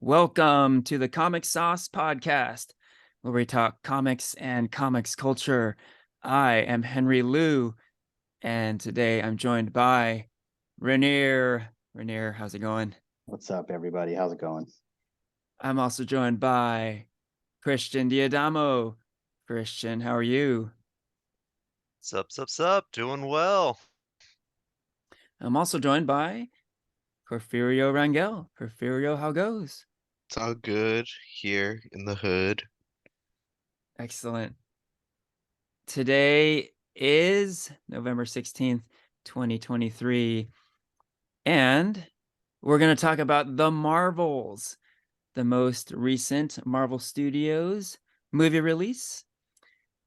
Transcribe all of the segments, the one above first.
Welcome to the Comic Sauce Podcast, where we talk comics and comics culture. I am Henry Liu, and today I'm joined by Ranier. Ranier, how's it going? What's up, everybody? How's it going? I'm also joined by Christian Diadamo. Christian, how are you? Sup. Doing well. I'm also joined by Porfirio Rangel. Porfirio, how goes? It's all good here in the hood. Excellent. Today is November 16th, 2023. And we're going to talk about The Marvels, the most recent Marvel Studios movie release.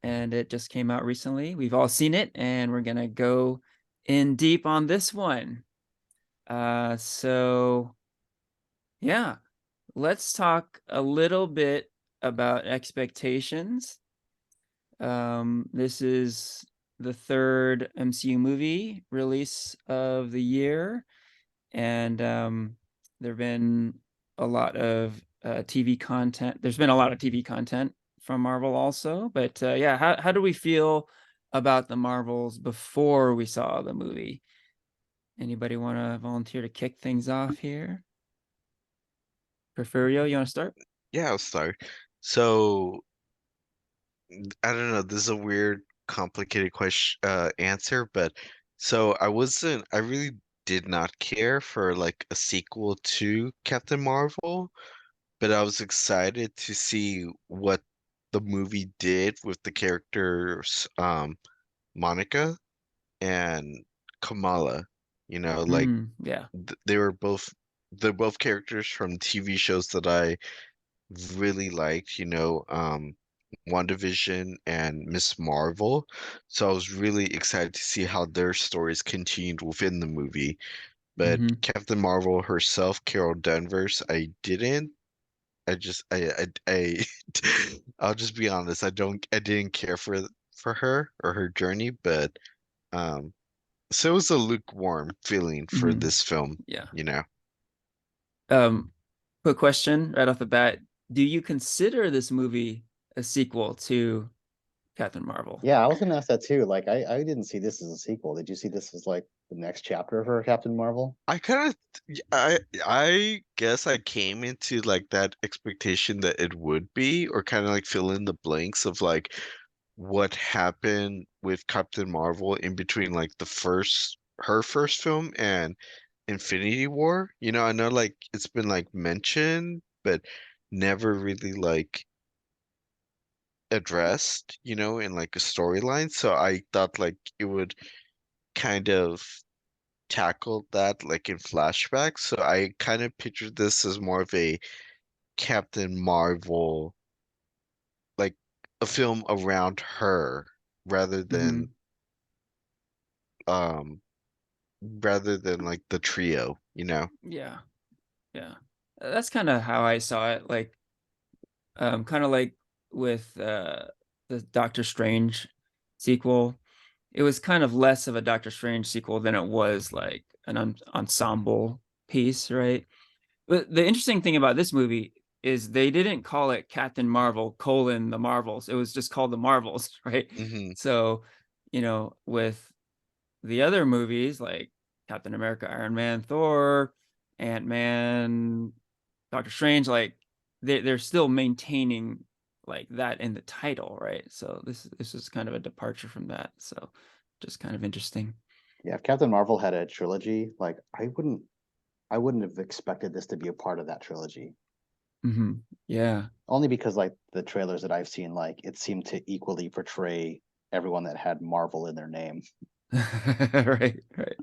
And it just came out recently. We've all seen it, and we're going to go in deep on this one. Yeah, let's talk a little bit about expectations. This is the third MCU movie release of the year. And there have been a lot of TV content. There's been a lot of TV content from Marvel also. But yeah, how do we feel about the Marvels before we saw the movie? Anybody want to volunteer to kick things off here? Porfirio, you want to start? Yeah, I'll start. So, I don't know, this is a weird, complicated question answer, but I really did not care for like a sequel to Captain Marvel, but I was excited to see what the movie did with the characters Monica and Kamala. Like Yeah. they were they're both characters from TV shows that I really liked, WandaVision and Miss Marvel. So I was really excited to see how their stories continued within the movie. But Mm-hmm. Captain Marvel herself, Carol Danvers, I didn't. I just I I'll just be honest, I didn't care for her or her journey, but um so it was a lukewarm feeling for Mm-hmm. this film, Yeah. you know. Um, Quick question right off the bat. Do you consider this movie a sequel to Captain Marvel? Yeah, I was gonna ask that too. Like, I didn't see this as a sequel. Did you see this as like the next chapter for Captain Marvel? I kind of I guess I came into like that expectation that it would be, or kind of like fill in the blanks of like what happened with Captain Marvel in between like her first film and Infinity War. I know like it's been like mentioned, but never really like addressed, in like a storyline. So I thought like it would kind of tackle that like in flashbacks. So I kind of pictured this as more of a Captain Marvel, like a film around her rather Mm-hmm. than um rather than like the trio. Yeah, yeah. That's kind of how I saw it. Like, kind of like with the Doctor Strange sequel. It was kind of less of a Doctor Strange sequel than it was like an ensemble piece, right? But the interesting thing about this movie is they didn't call it Captain Marvel colon the Marvels. It was just called the Marvels, right? Hmm. So, with the other movies like Captain America, Iron Man, Thor, Ant-Man, Doctor Strange, like they're still maintaining like that in the title, right? So this is kind of a departure from that. So just kind of interesting. Yeah, if Captain Marvel had a trilogy, like I wouldn't have expected this to be a part of that trilogy. Yeah. Only because like the trailers that I've seen, like it seemed to equally portray everyone that had Marvel in their name. Right, right.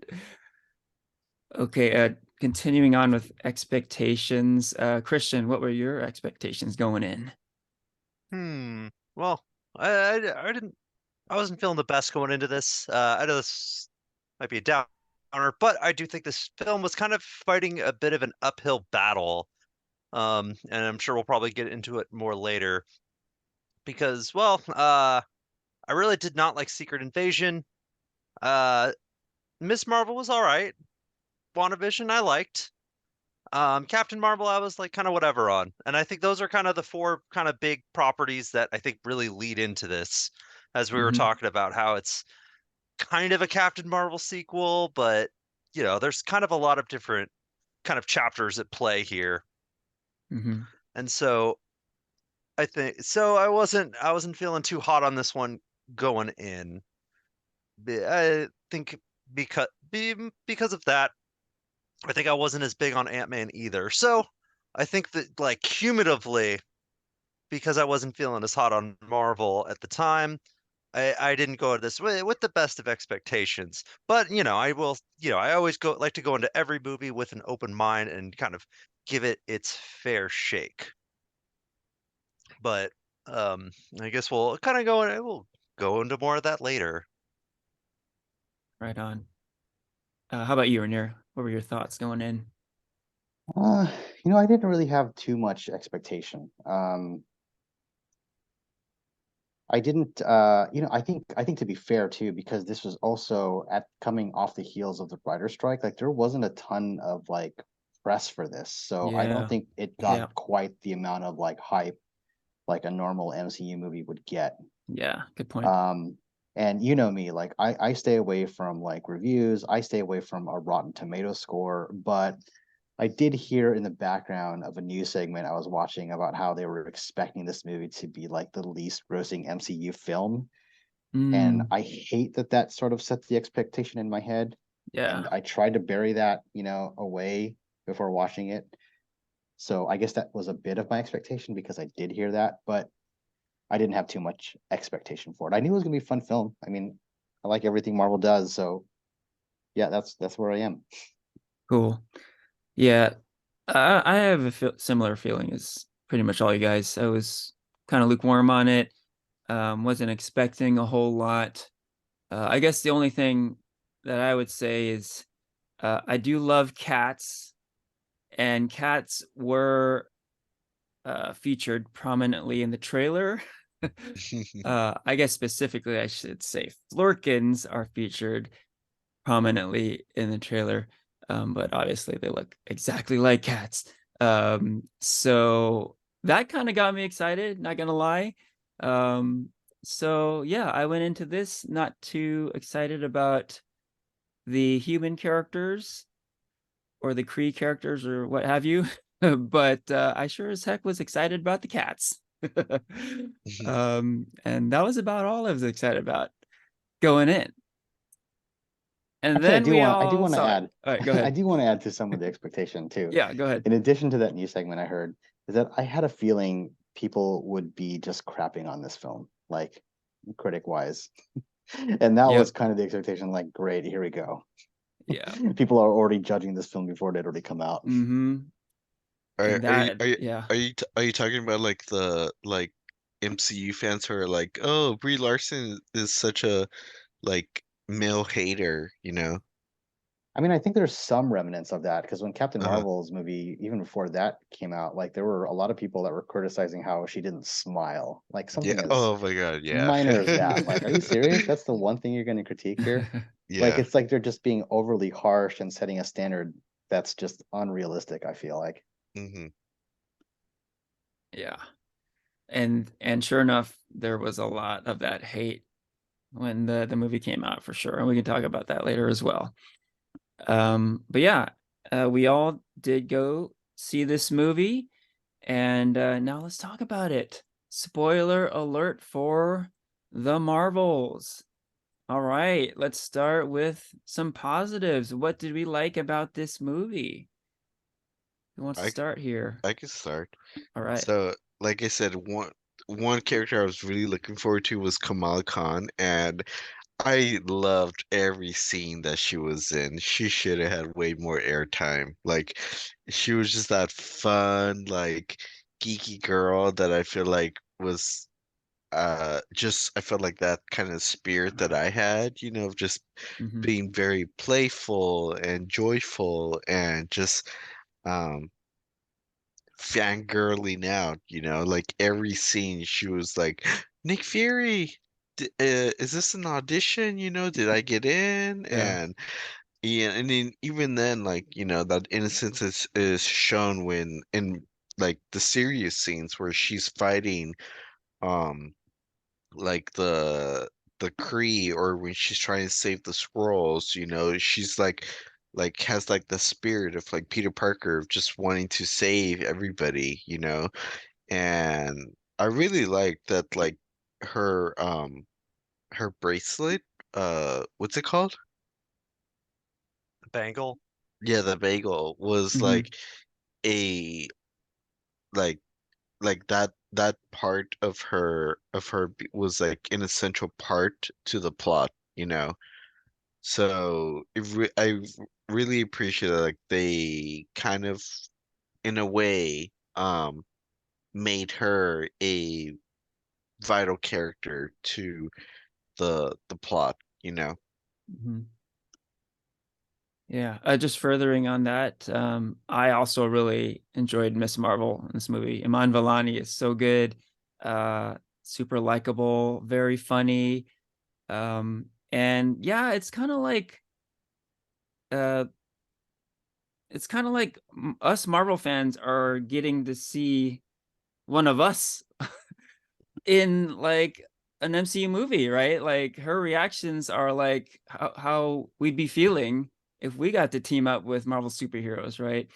Okay, continuing on with expectations. Christian, what were your expectations going in? Well, I didn't I wasn't feeling the best going into this. I know this might be a downer, but I do think this film was kind of fighting a bit of an uphill battle. And I'm sure we'll probably get into it more later because, well, I really did not like Secret Invasion. Uh, Miss Marvel was all right. WandaVision I liked. Captain Marvel, I was like kind of whatever on, and I think those are kind of the four kind of big properties that I think really lead into this, as we were Mhm, talking about how it's kind of a Captain Marvel sequel, but there's kind of a lot of different kind of chapters at play here, mhm. and so I think so. I wasn't feeling too hot on this one going in. I think because of that, I think I wasn't as big on Ant-Man either. So I think that like cumulatively, because I wasn't feeling as hot on Marvel at the time, I didn't go this way with the best of expectations. But I will, I always like to go into every movie with an open mind and kind of give it its fair shake. But I guess we'll go into more of that later. Right on. How about you, Ranier? What were your thoughts going in? Uh, I didn't really have too much expectation. I didn't, I think to be fair too, because this was also at coming off the heels of the writer's strike, like there wasn't a ton of like press for this. So I don't Yeah, think it yeah, got quite the amount of like hype like a normal MCU movie would get. yeah. Good point. Um, and you know me, like I stay away from like reviews, I stay away from a Rotten Tomato score, but I did hear in the background of a news segment I was watching about how they were expecting this movie to be like the least grossing MCU film. And Mm, I hate that that sort of sets the expectation in my head. And yeah, I tried to bury that, away before watching it. So I guess that was a bit of my expectation because I did hear that, but I didn't have too much expectation for it. I knew it was gonna be a fun film. I mean, I like everything Marvel does, so yeah, that's where I am. cool. Yeah, I have a similar feeling as pretty much all you guys. I was kind of lukewarm on it. Wasn't expecting a whole lot. I guess the only thing that I would say is I do love cats, and cats were featured prominently in the trailer. I guess specifically, I should say Flurkins are featured prominently in the trailer, but obviously they look exactly like cats. So that kind of got me excited, not gonna lie. Um, so yeah, I went into this not too excited about the human characters or the Kree characters or what have you, but I sure as heck was excited about the cats. And that was about all I was excited about going in. And Actually, then we I do all want to saw it. add, All right, go I ahead. do want to add to some of the expectation too. Yeah, go ahead. In addition to that new segment I heard, is that I had a feeling people would be just crapping on this film, like critic wise. And that was Yep. kind of the expectation, like, great, here we go. Yeah. People are already judging this film before it had already come out. Mm-hmm. Are And are you that, are you yeah. are you talking about like the like MCU fans who are like, oh, Brie Larson is such a like male hater, you know? I mean, I think there's some remnants of that because when Captain Uh, Marvel's movie, even before that came out, like there were a lot of people that were criticizing how she didn't smile. Like yeah. something as Oh my God, yeah. minor as that. Like, are you serious? That's the one thing you're going to critique here? Like, Yeah. it's like they're just being overly harsh and setting a standard that's just unrealistic, I feel like. Hmm. Yeah. And sure enough, there was a lot of that hate when the movie came out for sure. And we can talk about that later as well. But yeah, we all did go see this movie, and now let's talk about it. Spoiler alert for the Marvels. All right, let's start with some positives. What did we like about this movie? Who wants to I start here? I could start. All right. So, like I said, one character I was really looking forward to was Kamala Khan, and I loved every scene that she was in. She should have had way more airtime. Like, she was just that fun, like geeky girl that I feel like was just I felt like that kind of spirit that I had, of just Mm-hmm. being very playful and joyful and just um fangirling out, like every scene she was like, Nick Fury, is this an audition? Did I get in? Yeah. And Yeah, and then even then, like, that innocence is shown when in like the serious scenes where she's fighting um like the Kree, or when she's trying to save the squirrels, she's like has like the spirit of like Peter Parker of just wanting to save everybody. And I really like that, like her her bracelet, what's it called? Bangle. Yeah, the bagel was Hmm. like a like that part of her was like an essential part to the plot. So really appreciate that, like they kind of in a way made her a vital character to the plot. Hmm. Yeah, just furthering on that, I also really enjoyed Miss Marvel in this movie. Iman Vellani is so good, uh, super likable, very funny, and yeah, uh, it's kind of like us Marvel fans are getting to see one of us in like an MCU movie, right? Like her reactions are like how we'd be feeling if we got to team up with Marvel superheroes, right?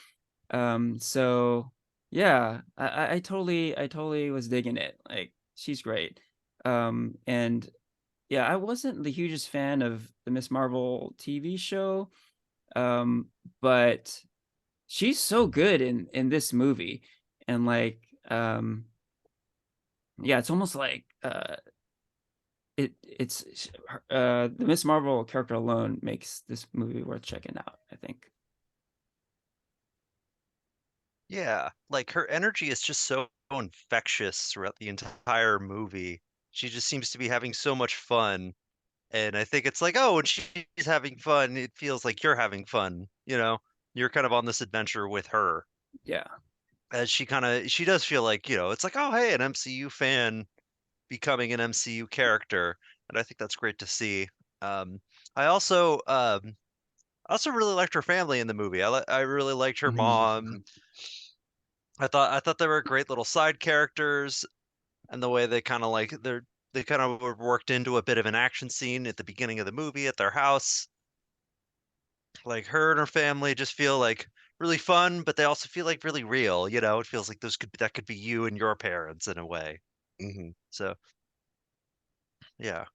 So yeah, I totally was digging it. Like she's great. And yeah, I wasn't the hugest fan of the Miss Marvel TV show, but she's so good in this movie, and like yeah, it's almost like it's the Miss Marvel character alone makes this movie worth checking out, I think. Yeah, like her energy is just so infectious throughout the entire movie. She just seems to be having so much fun. And I think it's like, oh, when she's having fun, it feels like you're having fun, you know? You're kind of on this adventure with her. Yeah. As she does feel like, it's like, oh, hey, an MCU fan becoming an MCU character. And I think that's great to see. Um, I also really liked her family in the movie. I really liked her mom. I thought they were great little side characters, and the way they kind of were worked into a bit of an action scene at the beginning of the movie at their house. Like her and her family just feel like really fun, but they also feel like really real. It feels like that could be you and your parents in a way. Hmm. So yeah,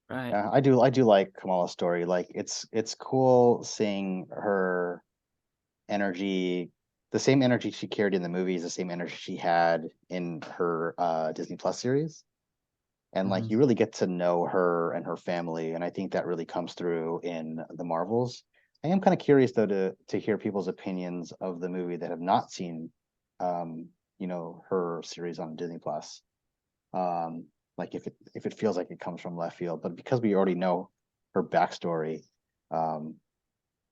Right. Yeah, I do like Kamala's story. Like it's cool seeing her energy, the same energy she carried in the movies, the same energy she had in her Disney Plus series. And like Hmm. you really get to know her and her family, and I think that really comes through in the Marvels. I am kind of curious though to hear people's opinions of the movie that have not seen her series on Disney Plus. Um, like if it feels like it comes from left field, but because we already know her backstory, um,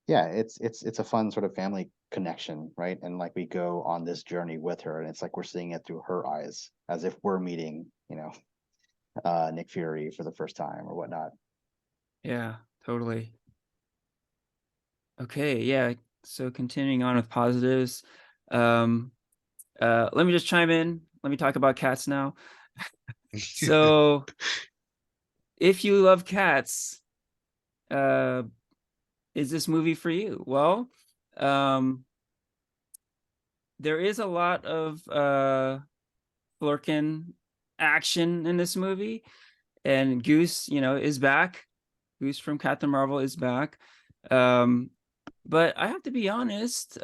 yeah, it's a fun sort of family connection, right? And like we go on this journey with her, and it's like we're seeing it through her eyes, as if we're meeting, Nick Fury for the first time or whatnot. Yeah, totally. Okay, yeah. So continuing on with positives, um, let me just chime in. Let me talk about cats now. So if you love cats, uh, is this movie for you? Well, um, there is a lot of Flurkin action in this movie, and Goose, is back. Goose from Captain Marvel is back. Um, but I have to be honest,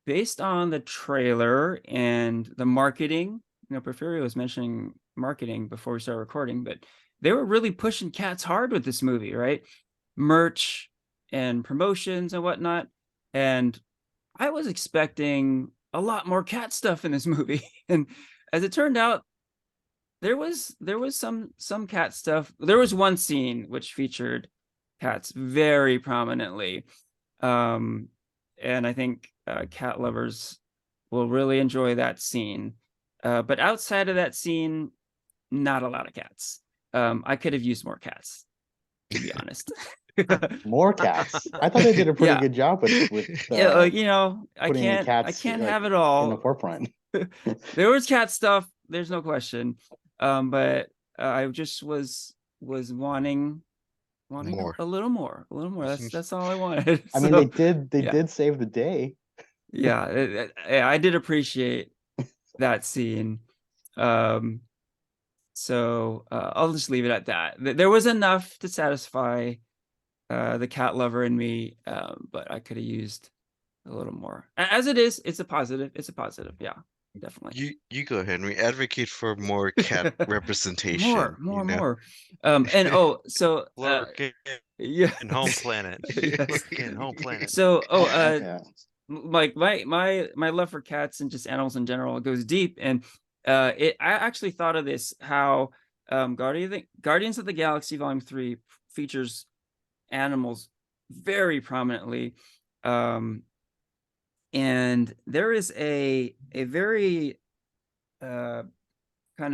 based on the trailer and the marketing, Porfirio was mentioning marketing before we started recording, but they were really pushing cats hard with this movie, right? Merch and promotions and whatnot. And I was expecting a lot more cat stuff in this movie. And as it turned out, there was some cat stuff. There was one scene which featured cats very prominently. Um, and I think cat lovers will really enjoy that scene. But outside of that scene, not a lot of cats. I could have used more cats. to be honest. More cats. I thought they did a pretty Yeah. good job with Yeah, you know, putting in I cats can't like have it in the all. forefront. There was cat stuff, there's no question. But I just was wanting More. a little more, a little more. That's all I wanted. I mean, they So yeah, did save the day. yeah, I did appreciate that scene. Um, so I'll just leave it at that. There was enough to satisfy the cat lover in me, but I could have used a little more. As it is, it's a positive. It's a positive. Yeah, definitely. You go, Henry. Advocate for more cat representation, you know? More. And so Lurking yeah, in home planet. yes. Lurking in home planet. So Yeah. like my love for cats and just animals in general goes deep, and I actually thought of this, how Guardians of the Galaxy Volume 3 features animals very prominently, and there is a very kind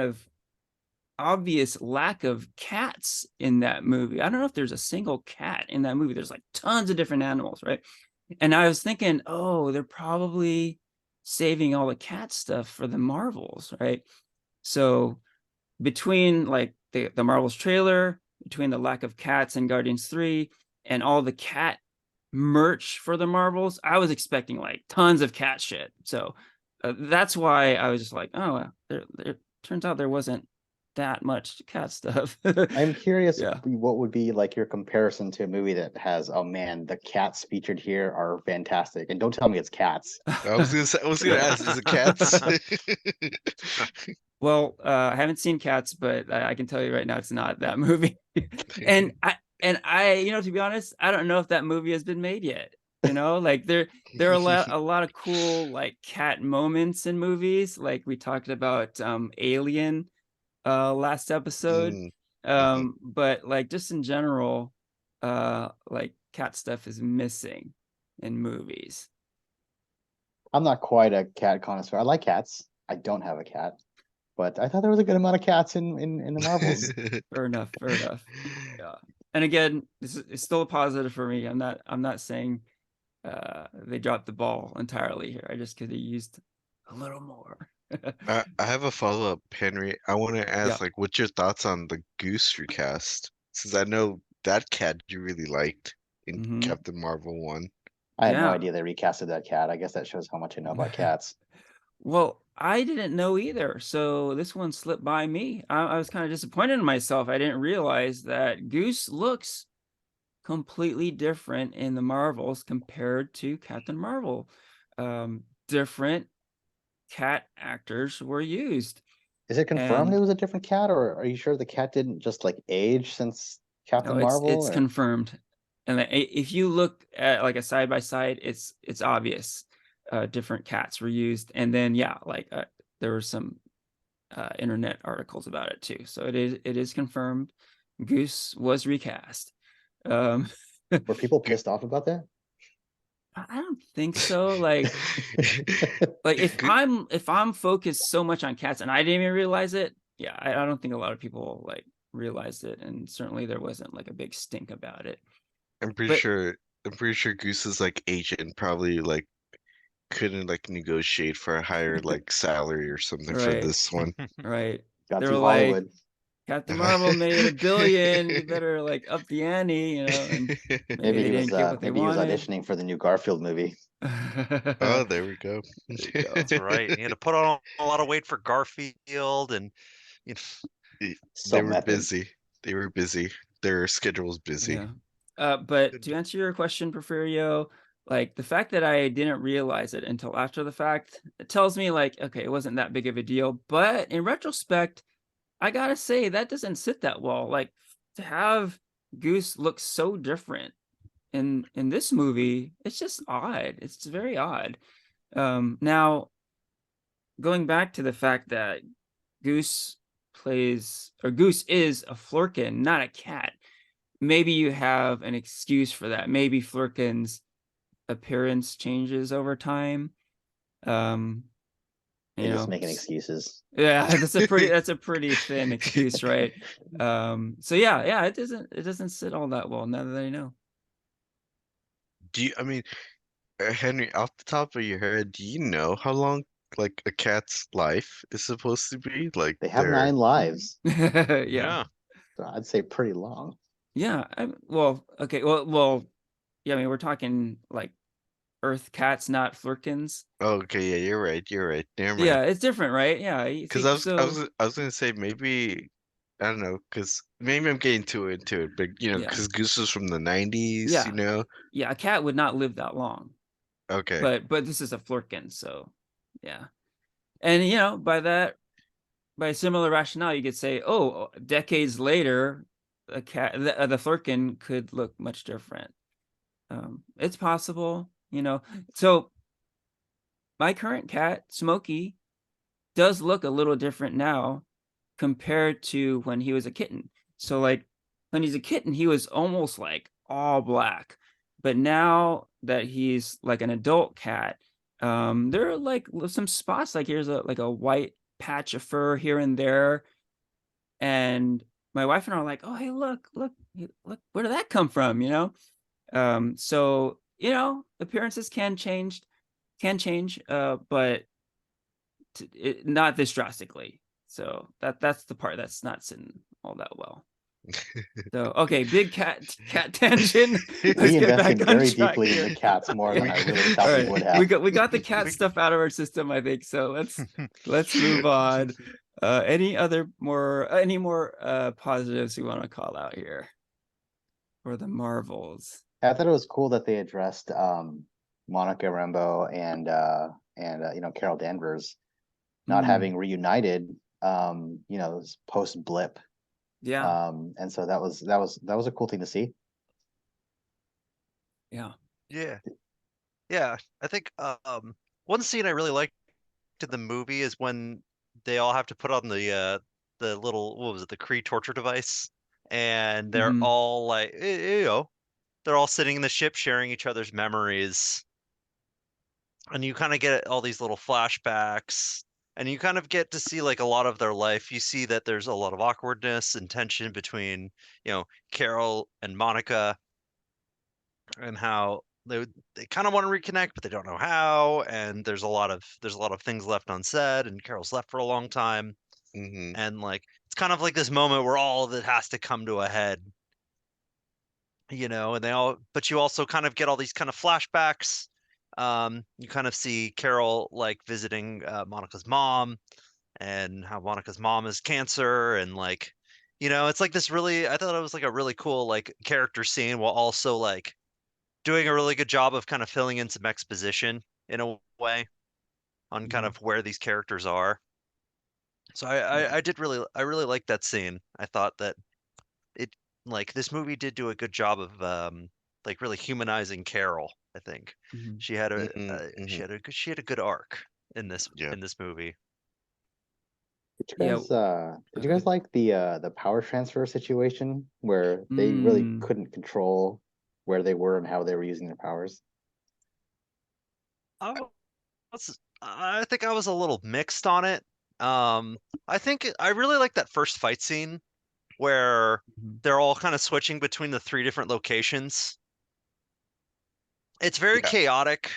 of obvious lack of cats in that movie. I don't know if there's a single cat in that movie. There's like tons of different animals, right? And I was thinking, oh, they're probably saving all the cat stuff for the Marvels, right? So between like the Marvels trailer, between the lack of cats in Guardians 3 and all the cat merch for the Marvels, I was expecting like tons of cat shit. So that's why I was just like, oh, there turns out there wasn't that much cat stuff. I'm curious Yeah. what would be like your comparison to a movie that has, oh man, the cats featured here are fantastic. And don't tell me it's cats. I was gonna ask, is it cats? Well, I haven't seen Cats, but I can tell you right now, it's not that movie. and I, you know, to be honest, I don't know if that movie has been made yet. You know, like there are a lot of cool like cat moments in movies. Like we talked about Alien last episode. Mm, mhm. But like just in general, like cat stuff is missing in movies. I'm not quite a cat connoisseur. I like cats. I don't have a cat, but I thought there was a good amount of cats in the Marvels. Fair enough. Fair enough. Yeah. And again, this is it's still a positive for me. I'm not saying they dropped the ball entirely here. I just could have used a little more. I have a follow-up, Henry. I want to Yeah. ask, like, what's your thoughts on the Goose recast? Since I know that cat you really liked in Hmm. Captain Marvel 1. I had no Yeah. idea they recasted that cat. I guess that shows how much I know about cats. Well, I didn't know either. So this one slipped by me. I was kind of disappointed in myself. I didn't realize that Goose looks completely different in the Marvels compared to Captain Marvel. Different cat actors were used. Is it confirmed it And was a different cat, or are you sure the cat didn't just like age since no, Captain Marvel? it's Or confirmed. And if you look at like a side by side, it's obvious different cats were used. And then yeah, like there were some internet articles about it too. So it is confirmed. Goose was recast. Um, were people pissed off about that? I don't think so. Like if I'm focused so much on cats and I didn't even realize it, yeah, I don't think a lot of people like realized it, and certainly there wasn't like a big stink about it. I'm pretty But sure I'm pretty sure Goose's like agent probably like couldn't like negotiate for a higher like salary or something for right, this one. right, Got they were to like, Hollywood. Captain Marvel made $1 billion. You better like up the ante, you know. And maybe they didn't get what they Maybe he was wanted. auditioning for the new Garfield movie. Oh, There there we go. you go. That's right. You had to put on a lot of weight for Garfield, and you know, So They were method. busy. They were busy. Their schedule was busy. Yeah. But to answer your question, Porfirio, like the fact that I didn't realize it until after the fact, it tells me like, okay, it wasn't that big of a deal. But in retrospect, I gotta say that doesn't sit that well. Like to have Goose look so different in this movie, it's just odd. It's very odd. Now going back to the fact that Goose Goose is a Flurkin, not a cat. Maybe you have an excuse for that. Maybe Flurkin's appearance changes over time. Um, They're just making excuses. Yeah, that's a pretty thin excuse, right? So yeah, it doesn't sit all that well now that I know. I mean, Henry, off the top of your head, do you know how long like a cat's life is supposed to be? Like They have their 9 lives, Yeah. Yeah. so I'd say pretty long. Yeah. Well, okay. Well, yeah, I mean, we're talking like Earth cats, not flurkins. Okay, yeah, you're right. Never mind. Yeah, it's different, right? Yeah. You Because see, so I was gonna say maybe I don't know, because maybe I'm getting too into it, but you know, yeah, because Goose was from the 90s, you yeah, know. yeah. A cat would not live that long, Okay. but this is a flurkin, so yeah. And by similar rationale, you could say, oh, decades later, the flurkin could look much different. It's possible, So my current cat, Smokey, does look a little different now compared to when he was a kitten. So like when he's a kitten, he was almost like all black. But now that he's like an adult cat, there are like some spots, like here's a white patch of fur here and there. And my wife and I are like, oh hey, look, where did that come from? So appearances can change, but not this drastically. So that's the part that's not sitting all that well. So okay, big cat tangent. Let's We get back invested on very track deeply in here. the cats more than We I really All thought we right, would we have. got the cat We- stuff out of our system, I think. So let's move on. Any more positives we want to call out here for the Marvels? I thought it was cool that they addressed Monica Rambeau and Carol Danvers not Mm, having reunited, post blip. yeah, And so that was a cool thing to see. yeah. Yeah. Yeah. I think one scene I really liked in the movie is when they all have to put on the little, what was it, the Kree torture device, and they're Hmm. all like, they're all sitting in the ship sharing each other's memories, and you kind of get all these little flashbacks, and you kind of get to see like a lot of their life. You see that there's a lot of awkwardness and tension between, Carol and Monica, and how they kind of want to reconnect, but they don't know how. And there's a lot of things left unsaid, and Carol's left for a long time, hmm and like it's kind of like this moment where all of it has to come to a head, and but you also kind of get all these kind of flashbacks. You kind of see Carol like visiting Monica's mom, and how Monica's mom is cancer, and like, it's like this really, I thought it was like a really cool like character scene, while also like doing a really good job of kind of filling in some exposition in a way on kind Hmm. of where these characters are. So I really liked that scene. I thought that it like this movie did do a good job of like really humanizing Carol. I think Hmm. she had a good arc in this Yeah. movie. Yeah. Did you Okay. guys like the power transfer situation where they really Mm, couldn't control where they were and how they were using their powers? I I think I was a little mixed on it. I think I really like that first fight scene where mhm. they're all kind of switching between the three different locations. It's very Yeah. chaotic.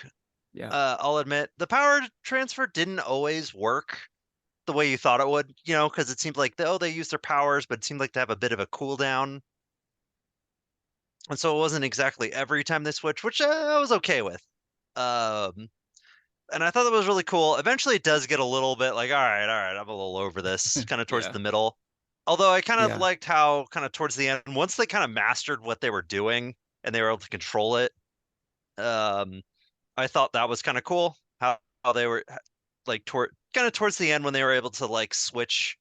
Yeah. I'll admit the power transfer didn't always work the way you thought it would, because it seemed like they used their powers, but it seemed like to have a bit of a cooldown. And so it wasn't exactly every time they switched, which I was okay with. Um, and I thought that was really cool. Eventually, it does get a little bit like, all right, I'm a little over this, kind of towards Yeah. the middle. Although I kind of Yeah. liked how, kind of towards the end, once they kind of mastered what they were doing and they were able to control it, um, I thought that was kind of cool. How they were like towards the end when they were able to like switch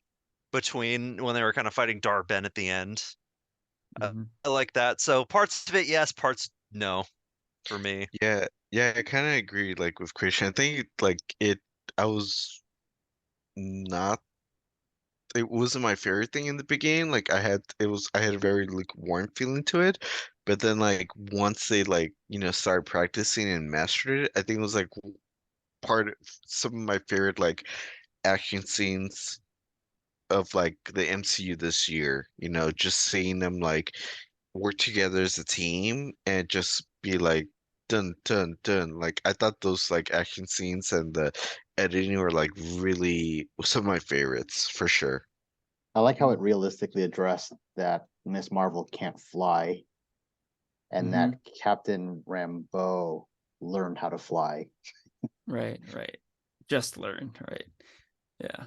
between when they were kind of fighting Dar-Ben at the end. Uh, Mhm. I like that. So parts of it, yes, parts no, for me. Yeah. Yeah, I kind of agree like with Christian. I think like I was not it wasn't my favorite thing in the beginning. Like I had a very like warm feeling to it. But then like once they like, started practicing and mastered it, I think it was like some of my favorite like action scenes of like the MCU this year. Just seeing them like work together as a team and just be like dun dun dun. Like I thought those like action scenes and the editing were like really some of my favorites for sure. I like how it realistically addressed that Miss Marvel can't fly and Mm-hmm. that Captain Rambeau learned how to fly. Right. Just learned. Right. Yeah.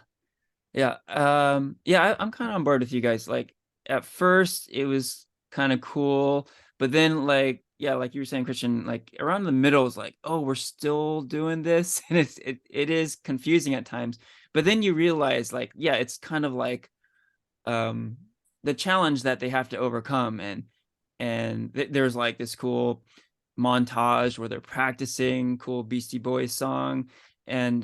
Yeah. Yeah, I'm kind of on board with you guys. Like at first it was kind of cool, but then like, yeah, like you were saying, Christian, like around the middle is like, oh, we're still doing this. And it is confusing at times. But then you realize like, yeah, it's kind of like um the challenge that they have to overcome. And there's like this cool montage where they're practicing cool Beastie Boys song. And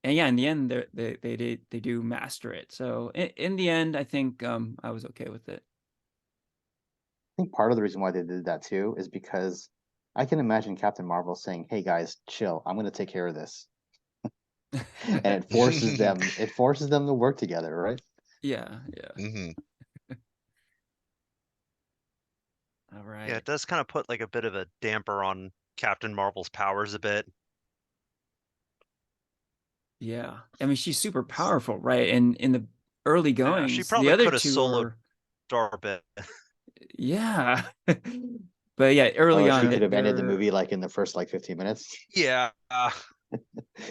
yeah, in the end, they do master it. So in the end, I think I was okay with it. I think part of the reason why they did that too is because I can imagine Captain Marvel saying, "Hey guys, chill. I'm going to take care of this." And it forces them to work together, right? Yeah. Hmm. All Yeah, right. it does kind of put like a bit of a damper on Captain Marvel's powers a bit. Yeah. I mean, she's super powerful, right? And in the early Yeah, she goings, the probably other could have two soloed are, Dar a bit. yeah. But yeah, early Oh, on, she could have ended the they're, movie like in the first like 15 minutes. Yeah.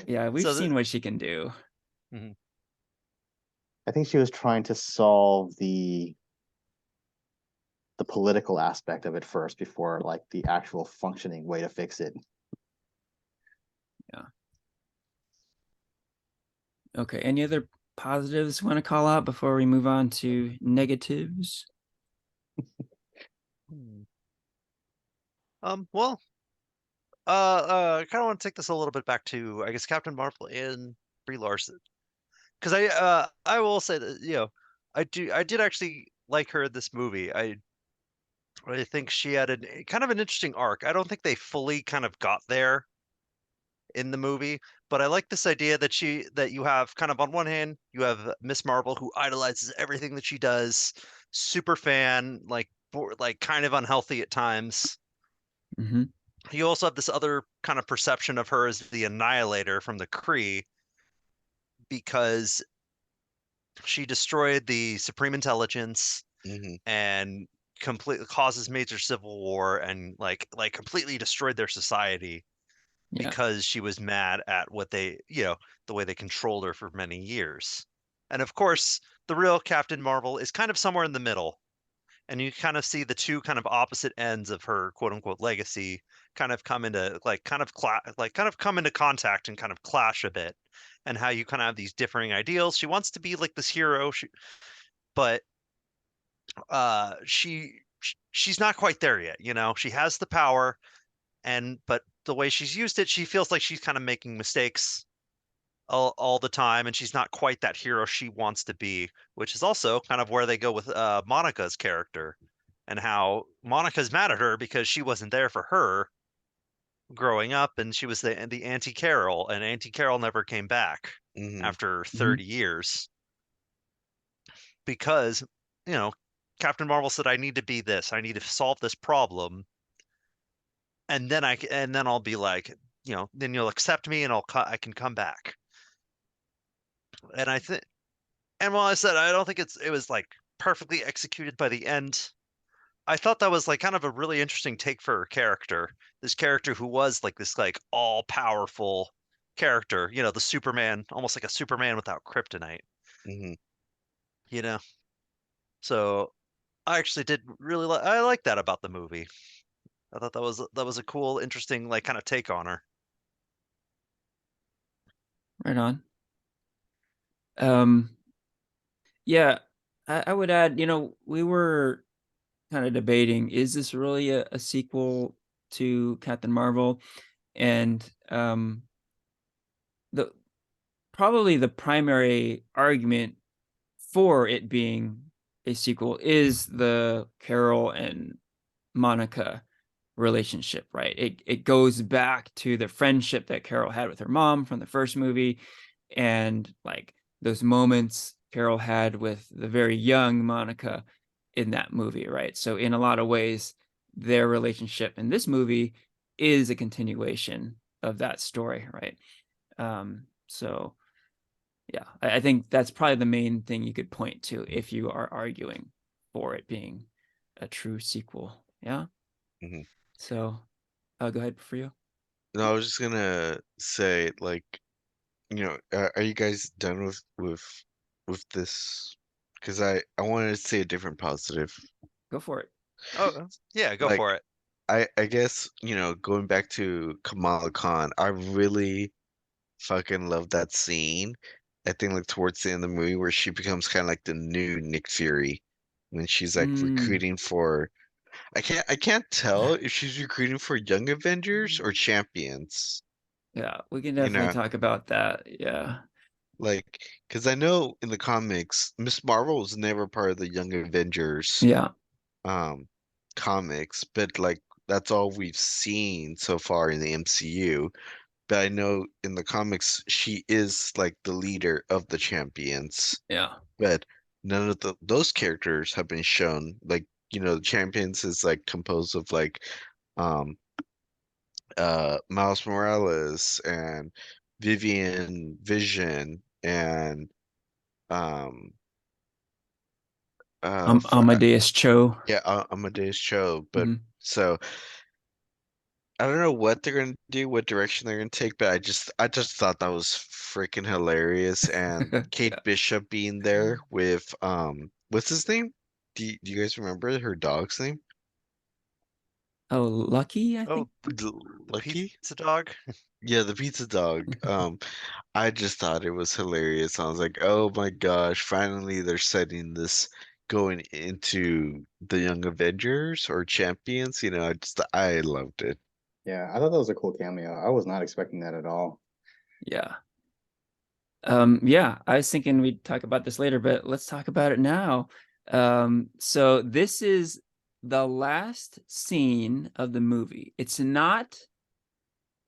yeah, we've So seen what she can do. mhm. I think she was trying to solve the political aspect of it first before like the actual functioning way to fix it. Yeah. Okay. Any other positives you want to call out before we move on to negatives? Hmm. Well, I kind of want to take this a little bit back to, I guess, Captain Marvel and Brie Larson, because I will say that, I did actually like her in this movie. I think she had kind of an interesting arc. I don't think they fully kind of got there in the movie, but I like this idea that you have kind of on one hand, you have Miss Marvel who idolizes everything that she does, super fan, like like kind of unhealthy at times. Mm-hmm. You also have this other kind of perception of her as the annihilator from the Kree because she destroyed the Supreme Intelligence Hmm. and completely causes major civil war and like completely destroyed their society Yeah. because she was mad at what the way they controlled her for many years. And of course, the real Captain Marvel is kind of somewhere in the middle. And you kind of see the two kind of opposite ends of her quote unquote legacy kind of come into like kind of come into contact and kind of clash a bit. And how you kind of have these differing ideals. She wants to be like this hero, but she's not quite there yet, you know. She has the power, and but the way she's used it, she feels like she's kind of making mistakes all the time, and she's not quite that hero she wants to be, which is also kind of where they go with Monica's character and how Monica's mad at her because she wasn't there for her growing up, and she was the Auntie Carol, and Auntie Carol never came back Hmm. after Mm-hmm. 30 years because, you know, Captain Marvel said, I need to be this. I need to solve this problem. And then I'll be like, then you'll accept me and I can come back. And I think, and while I said, I don't think it was like perfectly executed by the end. I thought that was like kind of a really interesting take for her character. This character who was like this like all powerful character, the Superman, almost like a Superman without kryptonite, Hmm. you know? So I actually did really I like that about the movie. I thought that was a cool, interesting, like kind of take on her. Right on. Um, yeah, I would add, we were kind of debating, is this really a sequel to Captain Marvel? And the probably the primary argument for it being a sequel is the Carol and Monica relationship, right? It goes back to the friendship that Carol had with her mom from the first movie, and like those moments Carol had with the very young Monica in that movie, right? So in a lot of ways, their relationship in this movie is a continuation of that story, right? So yeah, I think that's probably the main thing you could point to if you are arguing for it being a true sequel. Yeah. Mhm. So go ahead, Porfirio. No, I was just gonna say, like, are you guys done with this? Because I wanted to say a different positive. Go for it. Oh, yeah, go Like, for it. I guess, going back to Kamala Khan, I really fucking love that scene. I think like towards the end of the movie where she becomes kind of like the new Nick Fury when she's like Mm, recruiting for I can't tell if she's recruiting for Young Avengers or Champions, yeah, we can you definitely know? talk about that. Yeah. Like, because I know in the comics, Miss Marvel was never part of the Young Avengers Yeah. um comics, but like that's all we've seen so far in the MCU. But I know in the comics she is like the leader of the champions. Yeah. But none of those characters have been shown. Like, the champions is like composed of like um Miles Morales and Vision and um Amadeus Cho. yeah, Amadeus Cho. But Mhm. so I don't know what they're gonna do, what direction they're gonna take, but I just thought that was freaking hilarious. And Kate Yeah. Bishop being there with what's his name? Do you guys remember her dog's name? Oh, Lucky, I think. Oh, the Lucky? pizza dog. Yeah, the pizza dog. I just thought it was hilarious. I was like, oh my gosh, finally they're setting this going into the Young Avengers or Champions. I loved it. Yeah, I thought that was a cool cameo. I was not expecting that at all. Yeah. Yeah, I was thinking we'd talk about this later, but let's talk about it now. So this is the last scene of the movie. It's not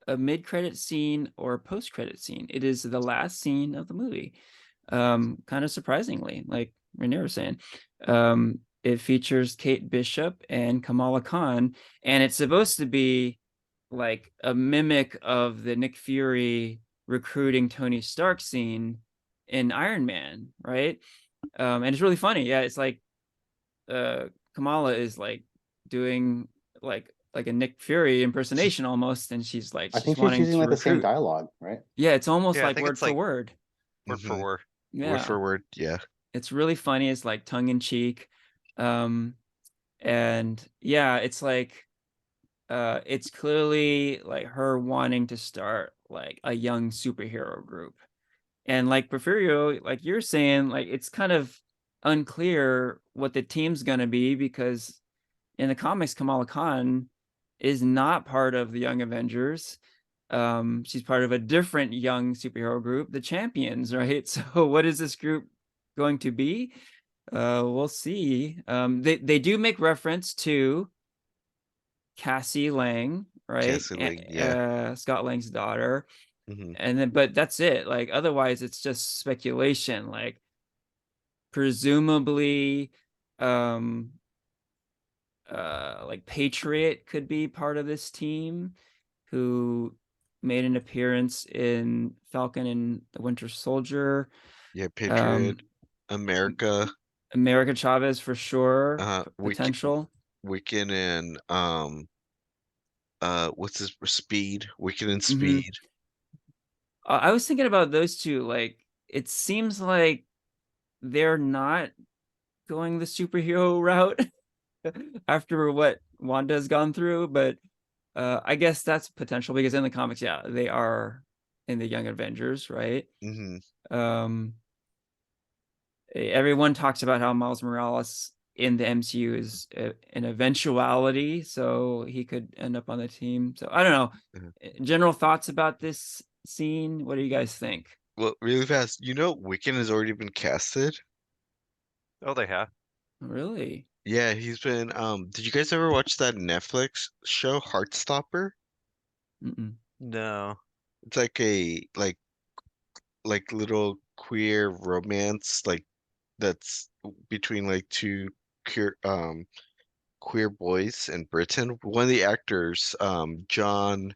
a mid-credit scene or a post-credit scene. It is the last scene of the movie. Kind of surprisingly, like Ranier was saying. It features Kate Bishop and Kamala Khan, and it's supposed to be like a mimic of the Nick Fury recruiting Tony Stark scene in Iron Man, right? And it's really funny. Yeah, it's like Kamala is like doing like a Nick Fury impersonation almost, and I she's think she's wanting using to like the same recruit. dialogue, right? Yeah, it's almost Yeah, I like think word it's for like word. word for Hmm. word. Word Yeah, for word, yeah. it's really funny. It's like tongue in cheek. Um, and yeah, it's like it's clearly like her wanting to start like a young superhero group. And like Porfirio, like you're saying, like it's kind of unclear what the team's gonna be because in the comics, Kamala Khan is not part of the Young Avengers. She's part of a different young superhero group, the Champions, right? So what is this group going to be? We'll see. They do make reference to Cassie Lang, right? Cassie Lang, yeah. Scott Lang's daughter. Hmm. And then but that's it. Like otherwise it's just speculation. Like presumably um like Patriot could be part of this team who made an appearance in Falcon and the Winter Soldier. Yeah, Patriot, Um America, America Chavez for sure, Wick, potential. Wiccan and what's his Speed? Wiccan and Hmm. Speed. I was thinking about those two. Like it seems like they're not going the superhero route after what Wanda has gone through, but I guess that's potential because in the comics, yeah, they are in the Young Avengers, right? Hmm. Um, Everyone talks about how Miles Morales in the MCU is an eventuality, so he could end up on the team. So I don't know. General thoughts about this scene? What do you guys think? Well, really fast, Wiccan has already been casted? Oh, they have. Really? Yeah, he's been did you guys ever watch that Netflix show Heartstopper? Mm-mm. No. It's like a like little queer romance like that's between like two queer queer boys in Britain. One of the actors, John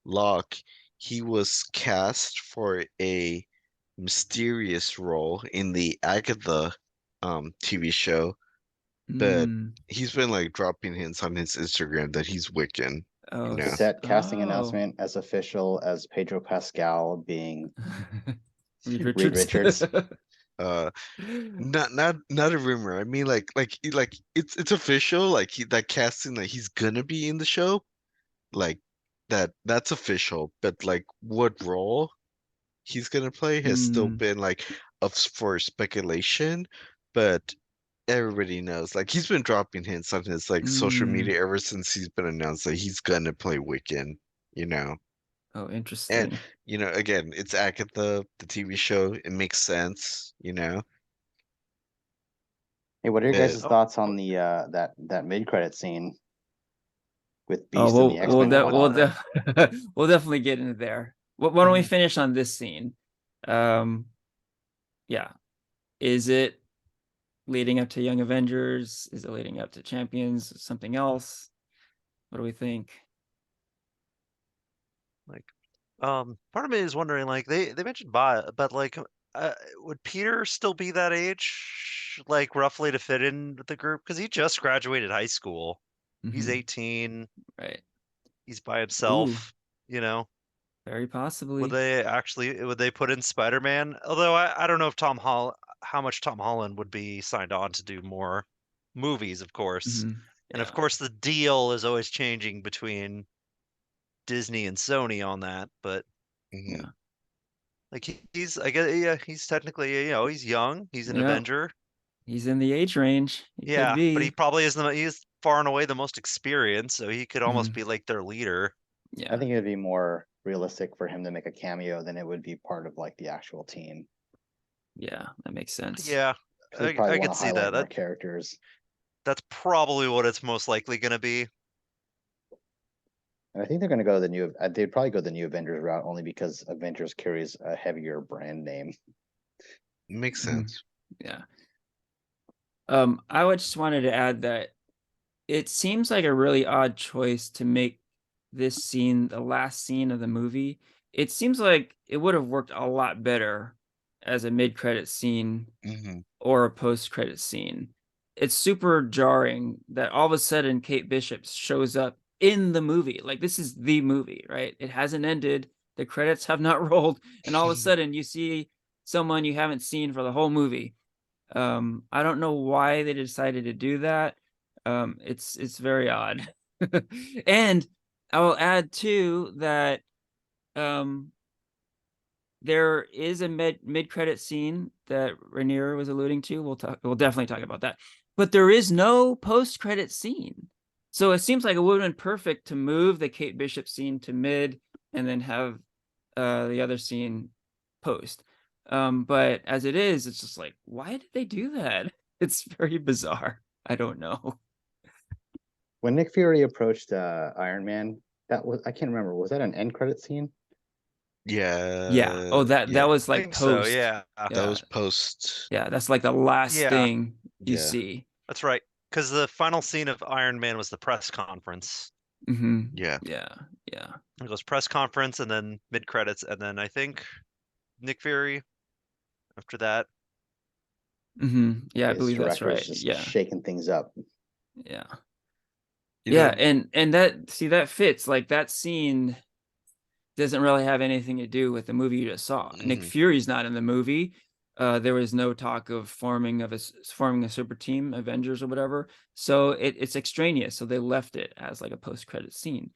Locke, he was cast for a mysterious role in the Agatha TV show, but Mm. he's been like dropping hints on his Instagram that he's Wiccan, you Oh, know. Set casting oh. announcement as official as Pedro Pascal being Reed Reed Richards. Richards. Uh not a rumor. I mean like it's official, like that casting like he's gonna be in the show. Like that's official, but like what role he's gonna play has still Mm, been like for speculation, but everybody knows. Like he's been dropping hints on his like social mm. media ever since he's been announced that he's gonna play Wiccan, you know. Oh, And interesting. again, it's Agatha, the TV show. It makes sense, you know. Hey, what are your But guys' Oh, thoughts on the that mid-credit scene with Oh, Beast and the X-Men at the with bottom? we'll definitely get into there. Why don't we Mhm. finish on this scene? Um, yeah. Is it leading up to Young Avengers? Is it leading up to Champions? Something else? What do we think? like, part of me is wondering, like, they mentioned but like, would Peter still be that age, like, roughly to fit in with the group? Because he just graduated high school. He's Mhm. 18. Right. He's by Ooh, himself, you know? very possibly. Would they put in Spider-Man? Although I don't know if how much Tom Holland would be signed on to do more movies, of course. Mhm. And of Yeah. course the deal is always changing between Disney and Sony on that, but mhm. Yeah. like he's I guess yeah, he's technically, he's young, he's an Yeah. Avenger. He's in the age range. He could Yeah, but he be. probably he's far and away the most experienced, so he could almost Mhm. be like their leader. I Yeah. think it would be more realistic for him to make a cameo than it would be part of like the actual team. Yeah. That makes sense. Yeah, Because they probably I want could to see highlight that. more characters. That's probably what it's most likely going to be. And I think they're going to go to the new. They'd probably go the new Avengers route only because Avengers carries a heavier brand name. Makes Mhm. sense. Yeah. I would just wanted to add that it seems like a really odd choice to make this scene the last scene of the movie. It seems like it would have worked a lot better as a mid-credit scene Hmm. or a post-credit scene. It's super jarring that all of a sudden Kate Bishop shows up in the movie. Like this is the movie, right? It hasn't ended. The credits have not rolled, and all of a sudden you see someone you haven't seen for the whole movie. I don't know why they decided to do that. It's very odd. And I will add too that um there is a mid-credit scene that Ranier was alluding to. We'll definitely talk about that. But there is no post-credit scene. So it seems like it would have been perfect to move the Kate Bishop scene to mid and then have the other scene post. But as it is, it's just like, why did they do that? It's very bizarre. I don't know. When Nick Fury approached Iron Man, that was I can't remember. Was that an end credit scene? Yeah. Oh, Yeah, that yeah. was I like think so, post. yeah. That Yeah. was post. Yeah, that's like the last Yeah, thing you Yeah, see. that's right. Because the final scene of Iron Man was the press conference. yeah. Yeah. Yeah. It goes press conference and then mid credits, and then I think Nick Fury after that. Yeah, I His believe that's director is right. just Yeah. shaking things up. Yeah. You Yeah, know, and that fits. Like that scene doesn't really have anything to do with the movie you just saw. Nick mhm. Fury's not in the movie. There was no talk of forming a super team, Avengers or whatever. So it's extraneous. So they left it as like a post-credit scene.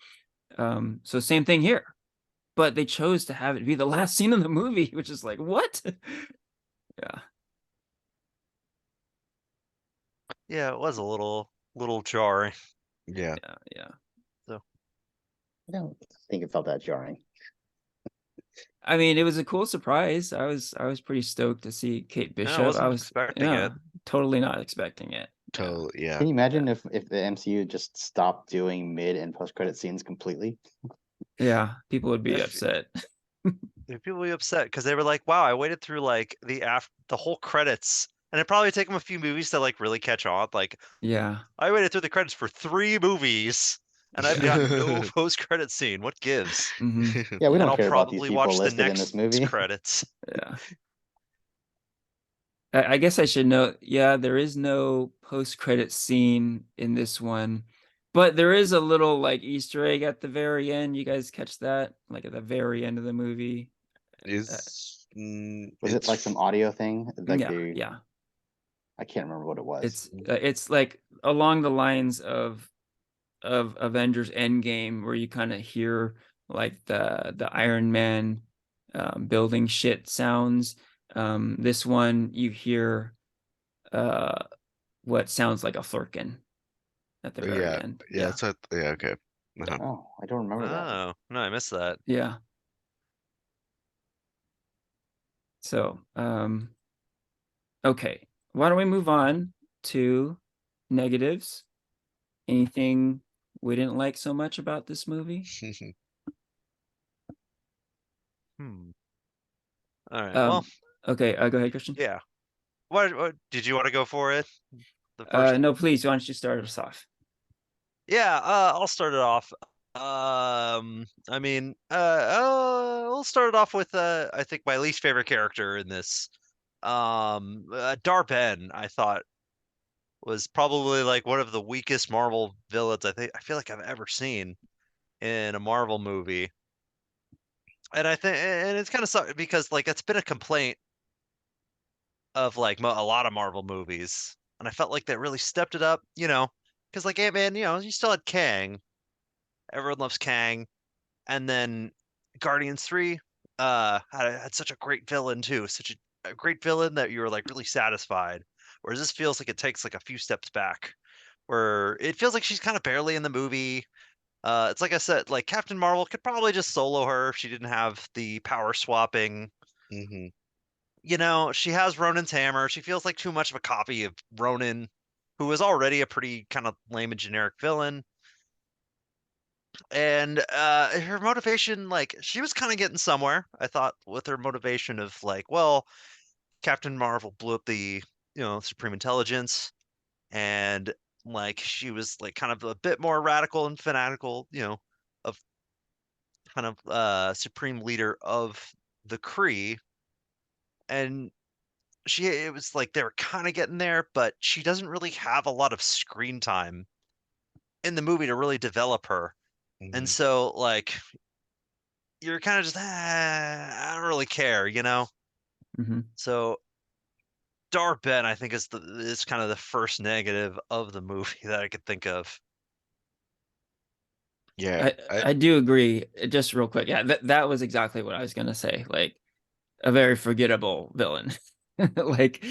So same thing here. But they chose to have it be the last scene of the movie, which is like, what? Yeah. Yeah, it was a little jarring. Yeah. Yeah. Yeah. So I don't think it felt that jarring. I mean, it was a cool surprise. I was pretty stoked to see Kate I Bishop. I wasn't was, expecting yeah, it. totally not expecting it. Totally, yeah. Can you imagine if the MCU just stopped doing mid and post credit scenes completely? Yeah, people would be If upset. people will be upset because they were like, "Wow, I waited through like the whole credits, and it probably take them a few movies to like really catch on. Like, Yeah. I waited through the credits for 3 movies, and I've got no post credit scene. What gives? Hmm. Yeah, we And don't I'll care about these probably people watch the listed in this next movie. credits. Yeah. I guess I should note, yeah, there is no post-credit scene in this one, but there is a little like Easter egg at the very end. You guys catch that? Like at the very end of the movie. Uh, Was it like some audio thing? Like yeah, they, yeah. I can't remember what it was. It's like along the lines of Avengers Endgame, where you kind of hear like the Iron Man building shit sounds. This one you hear uh what sounds like a flirkin at the very Yeah, end. yeah, Yeah. it's not, yeah, okay. Yeah. Uh-huh. Oh, I don't remember that. Oh, no, I missed that. Yeah. So, okay. Why don't we move on to negatives? Anything we didn't like so much about this movie? Hmm. All right. Well, Um, okay, go ahead, Christian. yeah. What did you want to go for it? The first one? No, please, why don't you start us off? Yeah, I'll start it off. I mean, I'll start it off with I think my least favorite character in this. Darben, I thought was probably like one of the weakest Marvel villains I feel like I've ever seen in a Marvel movie. And I think and it's kind of sucked because like it's been a complaint of like a lot of Marvel movies, and I felt like they really stepped it up, because like Ant-Man, you still had Kang. Everyone loves Kang. And then Guardians 3 had such a great villain too, such a great villain that you were like really satisfied. Whereas this feels like it takes like a few steps back, where it feels like she's kind of barely in the movie. It's like I said, like Captain Marvel could probably just solo her if she didn't have the power swapping. hmm She has Ronan's hammer. She feels like too much of a copy of Ronan, who was already a pretty kind of lame and generic villain. And her motivation, like she was kind of getting somewhere, I thought, with her motivation of like, well, Captain Marvel blew up the Supreme Intelligence, and like she was like kind of a bit more radical and fanatical, of kind of supreme leader of the Kree. And it was like they were kind of getting there, but she doesn't really have a lot of screen time in the movie to really develop her. And hmm so like you're kind of just I don't really care. Hmm. So Darben, I think, is kind of the first negative of the movie that I could think of. Yeah, I do agree. Just real quick, yeah, that was exactly what I was gonna say. Like a very forgettable villain, like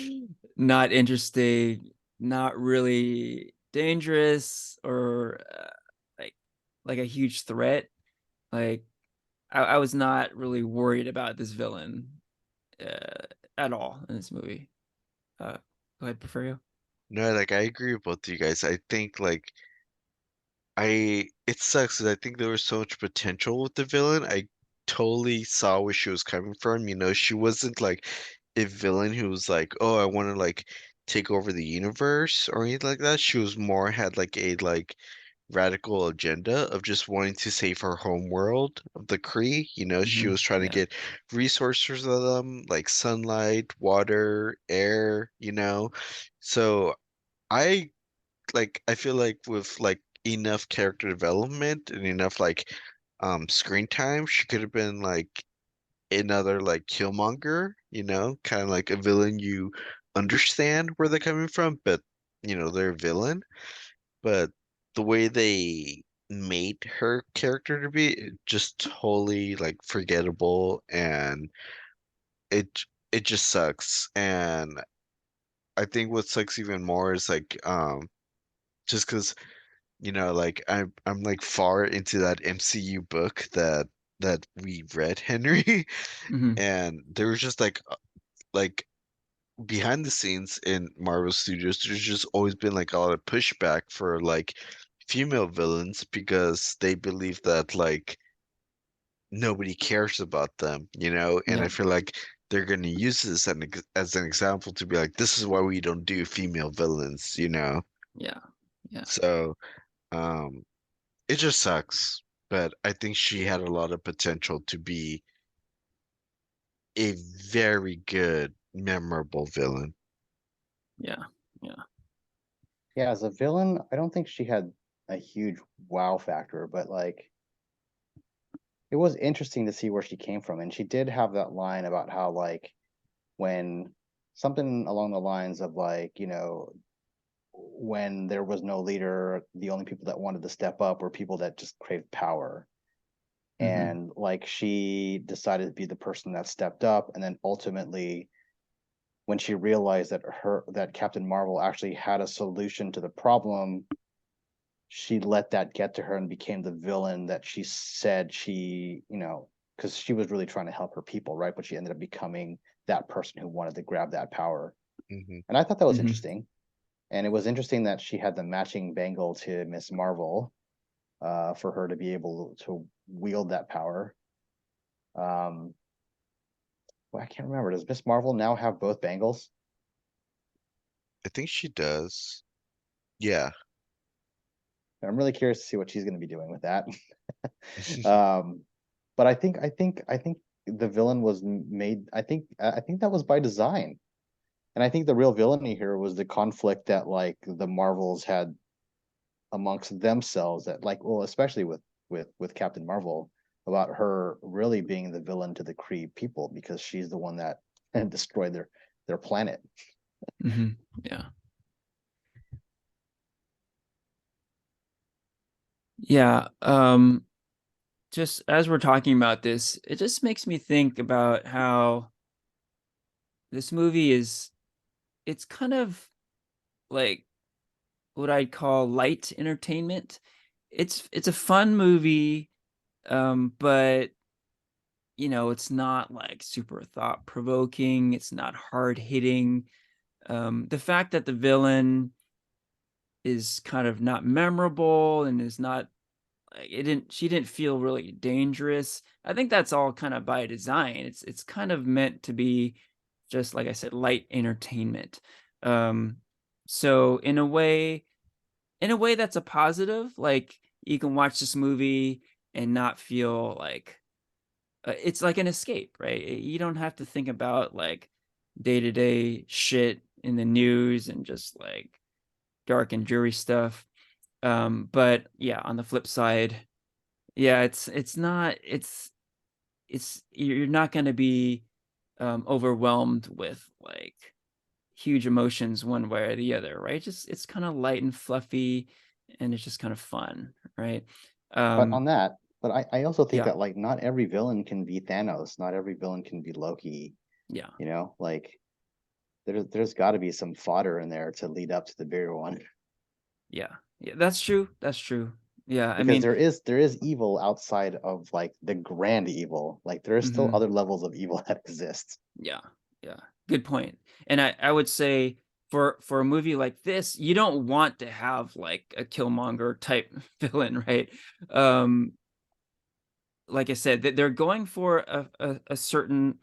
not interesting, not really dangerous, or like like a huge threat. Like I was not really worried about this villain at all in this movie. Go ahead, Porfirio. no, like I agree with both of you guys. I think like it sucks because I think there was so much potential with the villain. I totally saw where she was coming from. She wasn't like a villain who was like, oh, I want to like take over the universe or anything like that. She was more had like a like radical agenda of just wanting to save her home world of the Kree. She Hmm. was trying to Yeah. get resources of them, like sunlight, water, air. So I I feel like with like enough character development and enough like screen time, she could have been like another like Killmonger, kind of like a villain you understand where they're coming from, but they're a villain. But the way they made her character to be just totally like forgettable, and it just sucks. And I think what sucks even more is like just because like I'm like far into that MCU book that we read, Henry, Hmm. and there was just like behind the scenes in Marvel Studios, there's just always been like a lot of pushback for like female villains because they believe that like nobody cares about them, you know? And I Yeah. feel like they're going to use this as an example to be like, this is why we don't do female villains, you know? Yeah. Yeah. So, um, it just sucks. But I think she had a lot of potential to be a very good, memorable villain. Yeah. Yeah. Yeah, as a villain, I don't think she had a huge wow factor, but like it was interesting to see where she came from. And she did have that line about how like when something along the lines of like, when there was no leader, the only people that wanted to step up were people that just craved power. Mm-hmm. And like she decided to be the person that stepped up, and then ultimately when she realized that Captain Marvel actually had a solution to the problem, she let that get to her and became the villain that she said because she was really trying to help her people, right? But she ended up becoming that person who wanted to grab that power. Hmm. And I thought that was Mm-hmm. interesting. And it was interesting that she had the matching bangle to Miss Marvel, for her to be able to wield that power. Um, well, I can't remember. Does Miss Marvel now have both bangles? I think she does. Yeah. I'm really curious to see what she's going to be doing with that. um, but I think the villain was made. I think that was by design, and I think the real villainy here was the conflict that like the Marvels had amongst themselves. That like, well, especially with Captain Marvel, about her really being the villain to the Kree people because she's the one that destroyed their planet. Mm-hmm. Yeah. Yeah. Just as we're talking about this, it just makes me think about how this movie it's kind of like what I'd call light entertainment. It's a fun movie, but it's not like super thought provoking. It's not hard hitting. The fact that the villain is kind of not memorable and is not like she didn't feel really dangerous. I think that's all kind of by design. It's kind of meant to be just like I said, light entertainment. Um, so in a way that's a positive. Like you can watch this movie and not feel like it's like an escape, right? You don't have to think about like day-to-day shit in the news and just like dark and dreary stuff. But yeah, on the flip side, yeah, it's you're not going to be overwhelmed with like huge emotions one way or the other, right? Just it's kind of light and fluffy, and it's just kind of fun, right? But um on that, but I also think yeah. that like not every villain can be Thanos, not every villain can be Loki. Yeah. Like there's got to be some fodder in there to lead up to the bigger one. Yeah. Yeah, that's true. That's true. Yeah, I Because mean, there is evil outside of like the grand evil. Like there are still mhm, other levels of evil that exist. yeah. Yeah. Good point. And I would say for a movie like this, you don't want to have like a Killmonger type villain, right? Um like I said, that they're going for a certain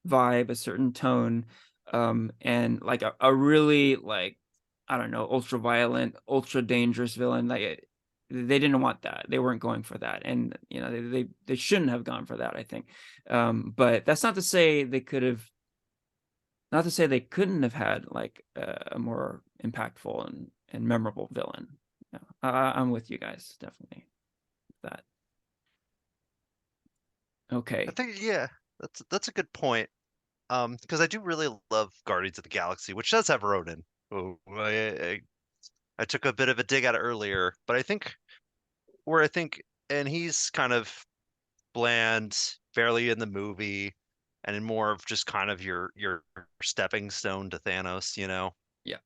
vibe, a certain tone, and like a really like I don't know, ultra violent, ultra dangerous villain. Like they didn't want that. They weren't going for that, and they shouldn't have gone for that. I think, but that's not to say they could have. Not to say they couldn't have had like a more impactful and memorable villain. Yeah, I'm with you guys definitely with that. I Okay. think, yeah, that's a good point. Because I do really love Guardians of the Galaxy, which does have Ronan. Who I took a bit of a dig at it earlier, but I think, and he's kind of bland, barely in the movie, and in more of just kind of your stepping stone to Thanos. Yeah.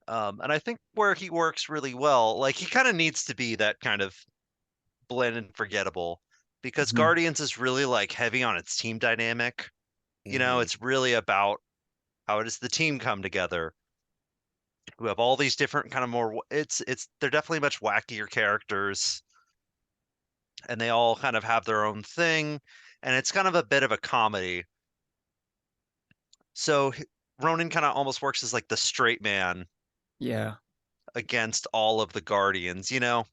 And I think where he works really well, like he kind of needs to be that kind of bland and forgettable, because Mhm. Guardians is really like heavy on its team dynamic. Hmm. It's really about How does the team come together? We have all these different kind of more. They're definitely much wackier characters, and they all kind of have their own thing, and it's kind of a bit of a comedy. So Ronan kind of almost works as like the straight man Yeah. against all of the Guardians, you know?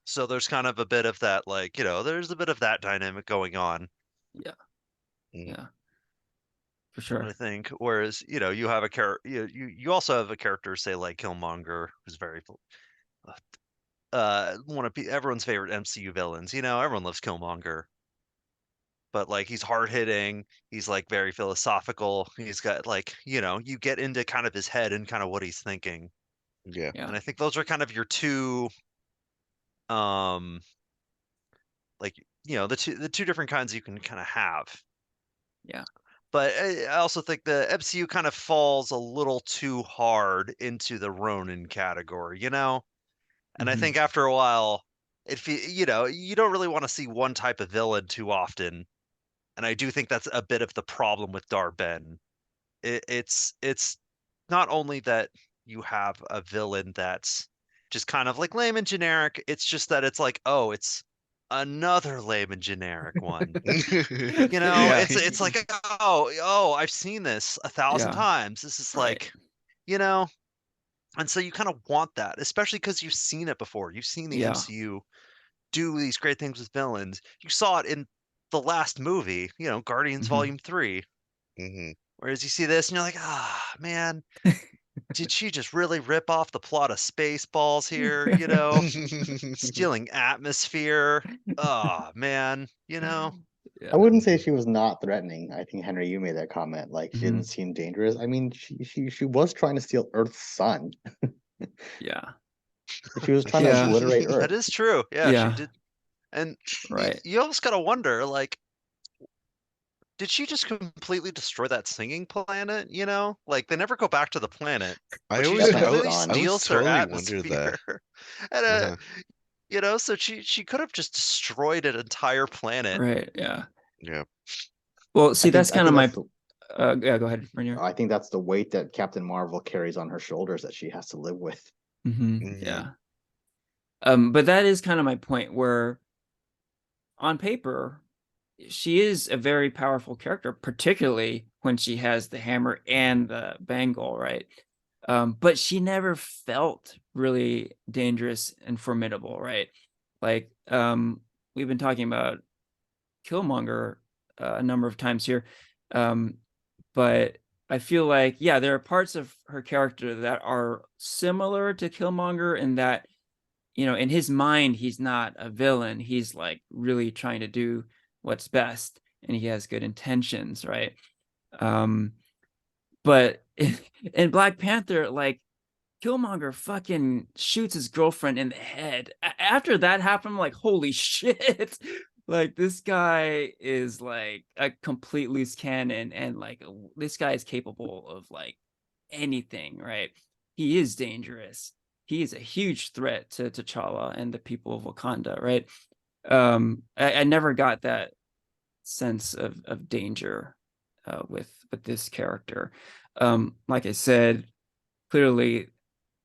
So there's kind of a bit of that, like, there's a bit of that dynamic going on. Yeah. Mm. Yeah. For I sure. think. Whereas, you have a character, you also have a character, say, like Killmonger, who's very, one of everyone's favorite MCU villains. Everyone loves Killmonger, but like he's hard hitting. He's like very philosophical. He's got like, you get into kind of his head and kind of what he's thinking. Yeah. Yeah. And I think those are kind of your two, um, like, the two different kinds you can kind of have. Yeah. But I also think the MCU kind of falls a little too hard into the Ronin category, And I Mhm. think after a while, you don't really want to see one type of villain too often. And I do think that's a bit of the problem with Darben. It's not only that you have a villain that's just kind of like lame and generic, it's just that it's like, oh, it's another lame and generic one. Yeah. It's like, oh, I've seen this 1,000 Yeah. times. This is Right. like, you know, and so you kind of want that, especially because you've seen it before. You've seen the Yeah. MCU do these great things with villains. You saw it in the last movie, Guardians Mhm. Volume 3. Mhm. Whereas you see this and you're like, ah, man, did she just really rip off the plot of Spaceballs here? Stealing atmosphere. Oh, man, I Yeah. wouldn't say she was not threatening. I think Henry, you made that comment. Like she didn't Mhm. seem dangerous. I mean, she was trying to steal Earth's sun. Yeah. She was trying to Yeah. obliterate that Earth. is true. Yeah, she Yeah. did. And Right. you almost gotta wonder, like, did she just completely destroy that singing planet? Like they never go back to the planet, I but she always just That I, planet's wa- completely gone. I was steals their totally wondered atmosphere. that. And Uh-huh. so she could have just destroyed an entire planet. Right. Yeah. Yeah. Well, I see, think that's I kind of think my. that's the Yeah. Go ahead, Ranier. I think that's the weight that Captain Marvel carries on her shoulders that she has to live with. Mhm. Yeah. But that is kind of my point where on paper, she is a very powerful character, particularly when she has the hammer and the bangle, right? But she never felt really dangerous and formidable, right? Like, we've been talking about Killmonger a number of times here, but I feel like, yeah, there are parts of her character that are similar to Killmonger in that, in his mind, he's not a villain. He's like really trying to do what's best and he has good intentions, right? Um, but in Black Panther, like Killmonger fucking shoots his girlfriend in the head. After that happened, I'm like, holy shit. Like this guy is like a complete loose cannon and like this guy is capable of like anything, right? He is dangerous. He is a huge threat to T'Challa and the people of Wakanda, right? I never got that sense of danger with this character. Like I said, clearly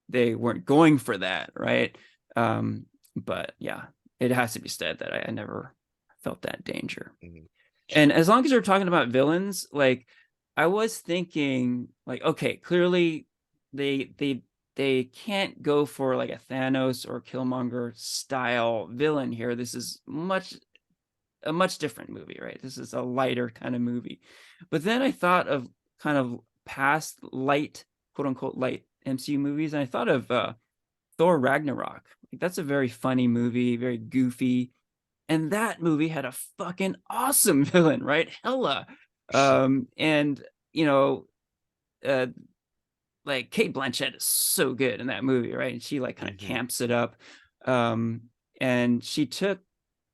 they weren't going for that, right? But yeah, it has to be said that I never felt that danger. Mhm. And as long as we're talking about villains, like I was thinking, like, okay, clearly they can't go for like a Thanos or Killmonger style villain here. This is a much different movie, right? This is a lighter kind of movie. But then I thought of kind of past light, quote unquote, light MCU movies, and I thought of Thor Ragnarok. Like, that's a very funny movie, very goofy, and that movie had a fucking awesome villain, right? Hela, and you know, uh, like Kate Blanchett is so good in that movie, right? And she like kind of Mhm. camps it up, um, and she took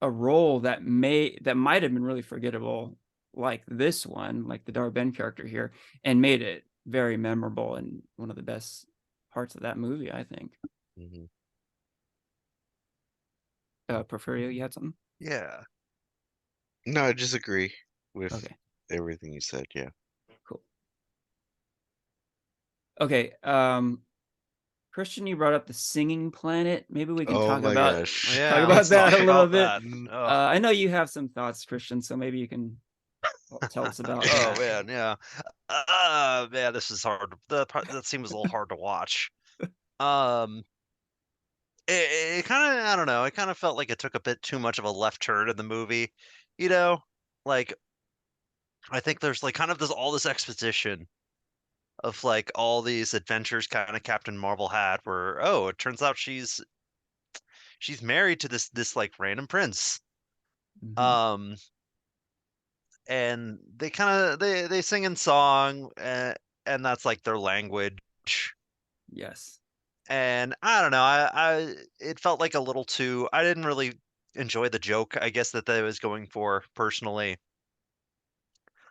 a role that might have been really forgettable, like this one, like the Darben character here, and made it very memorable and one of the best parts of that movie, I think. Mhm. Porfirio, you had something? Yeah. No, I disagree with Okay, everything you said. Yeah. cool. Okay, Christian, you brought up the singing planet. Maybe we can Oh talk my about gosh. Yeah, about let's that talk a little about bit. that. Oh, I know you have some thoughts, Christian, so maybe you can tell us about oh that. man, yeah. Man, this is hard. That scene was a little hard to watch. Um, it kind of, I don't know, it kind of felt like it took a bit too much of a left turn in the movie. You know, like I think there's like kind of all this exposition of like all these adventures kind of Captain Marvel had where, oh, it turns out she's married to this like random prince. Mhm. Um, and they kind of they sing in song, and that's like their language. Yes. And I don't know, I it felt like a little too. I didn't really enjoy the joke, I guess, that they was going for personally,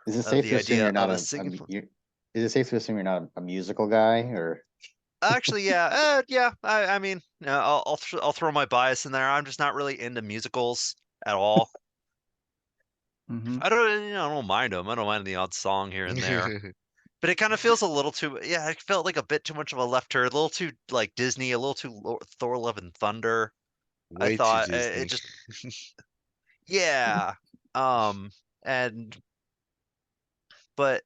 Is it of safe the to assume idea you're of not a a singing. is it safe to assume you're not a musical guy or Actually, yeah, yeah. I mean, I'll throw my bias in there. I'm just not really into musicals at all. Hmm. I don't, I don't mind them. I don't mind the odd song here and there. But it kind of feels a little too, yeah, it felt like a bit too much of a left turn, a little too like Disney, a little too Thor: Love and Thunder. I Way too thought it Disney. just, yeah. Um, and but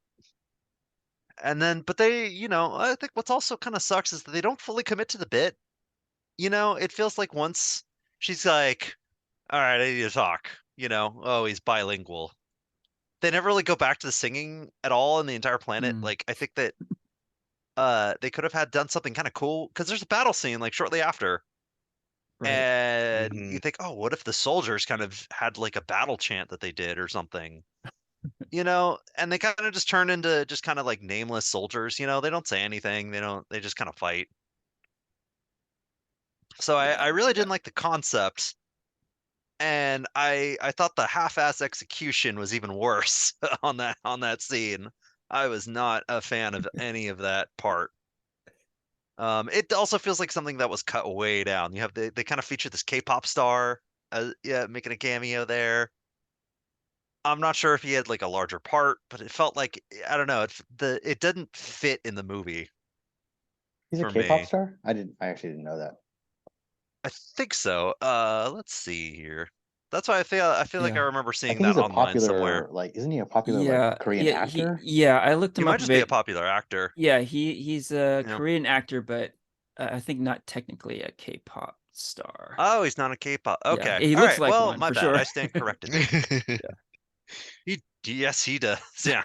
but they, I think what's also kind of sucks is that they don't fully commit to the bit. It feels like once she's like, "All right, I need to talk," oh, he's bilingual. They never really go back to the singing at all in the entire planet. Mm, Like I think that they could have had done something kind of cool because there's a battle scene like shortly after. right. And Hmm. you think, oh, what if the soldiers kind of had like a battle chant that they did or something? And they kind of just turn into just kind of like nameless soldiers. They don't say anything. They just kind of fight. So I Yeah. really Yeah. didn't like the concept. And I thought the half-ass execution was even worse on that scene. I was not a fan of any of that part. It also feels like something that was cut way down. You have they kind of feature this K-pop star, yeah, making a cameo there. I'm not sure if he had like a larger part, but it felt like I don't know. It didn't fit in the movie he's a for K-pop me. star? I actually didn't know that. I think so. Let's see here. That's why I feel like I Yeah. remember I seeing think that he's a online popular somewhere. like isn't he a popular like Yeah. Korean Yeah. actor? Yeah. I looked He him might up a just be a bit. popular actor. Yeah. He's a Yeah. Korean actor, but I think not technically a K-pop star. Oh, he's not a K-pop. Yeah. Okay. He All looks right. like Well, one my for bad. sure. I stand corrected. Yes, he does. Yeah.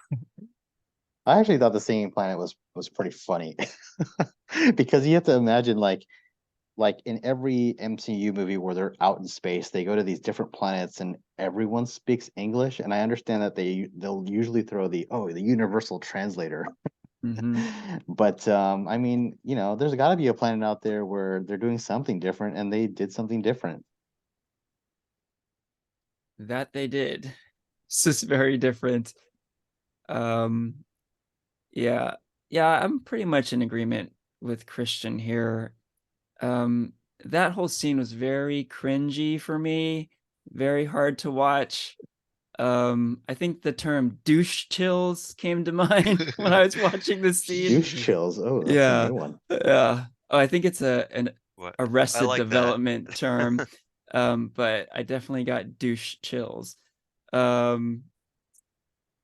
I actually thought the Singing Planet was pretty funny because you have to imagine like in every MCU movie where they're out in space, they go to these different planets and everyone speaks English. And I understand that they'll usually throw the universal translator. Hmm. But I mean, there's got to be a planet out there where they're doing something different, and they did something different. That they did. It's just very different. Um, yeah. Yeah, I'm pretty much in agreement with Christian here. Um, that whole scene was very cringy for me, very hard to watch. I think the term douche chills came to mind when I was watching this scene. Douche chills. Oh, that's a Yeah. new one. Yeah. Oh, I think it's an What? I Arrested like that. Development term. But I definitely got douche chills. Um,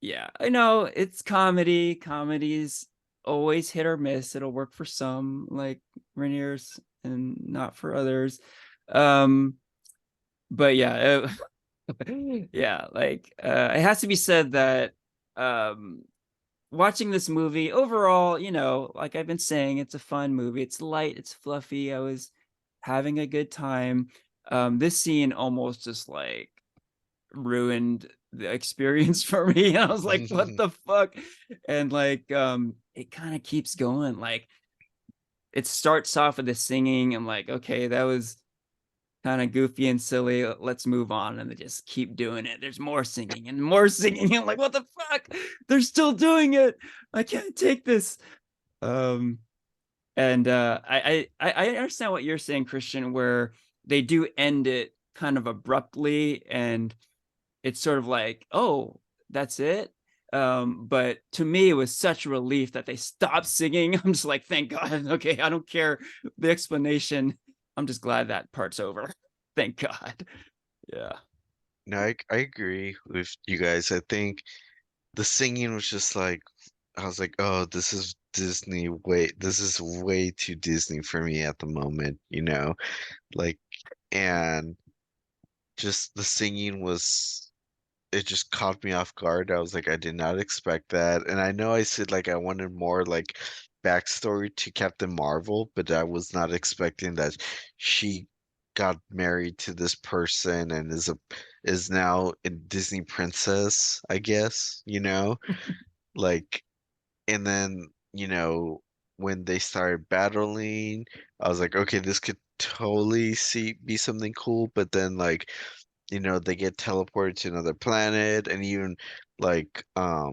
yeah, I know it's comedy. Comedies always hit or miss. It'll work for some, like Ranier's, and not for others. Um, but yeah, yeah, like it has to be said that um watching this movie overall, like I've been saying, it's a fun movie. It's light, it's fluffy. I was having a good time. This scene almost just like ruined the experience for me. I was like, what the fuck? And like it kind of keeps going. Like it starts off with the singing. I'm like, okay, that was kind of goofy and silly. Let's move on. And they just keep doing it. There's more singing and more singing. I'm like, what the fuck? They're still doing it. I can't take this. Um, and I understand what you're saying, Christian, where they do end it kind of abruptly, and it's sort of like, oh, that's it. But to me, it was such a relief that they stopped singing. I'm just like, thank God. Okay, I don't care the explanation. I'm just glad that part's over. Thank God. Yeah. No, I agree with you guys. I think the singing was just like I was like, oh, this is Disney. Wait, this is way too Disney for me at the moment, you know? Like, and just the singing was, it just caught me off guard. I was like, I did not expect that. And I know I said like I wanted more like backstory to Captain Marvel, but I was not expecting that she got married to this person and is now a Disney princess, I guess, you know? Like, and then, when they started battling, I was like, okay, this could totally be something cool, but then like, they get teleported to another planet and even like I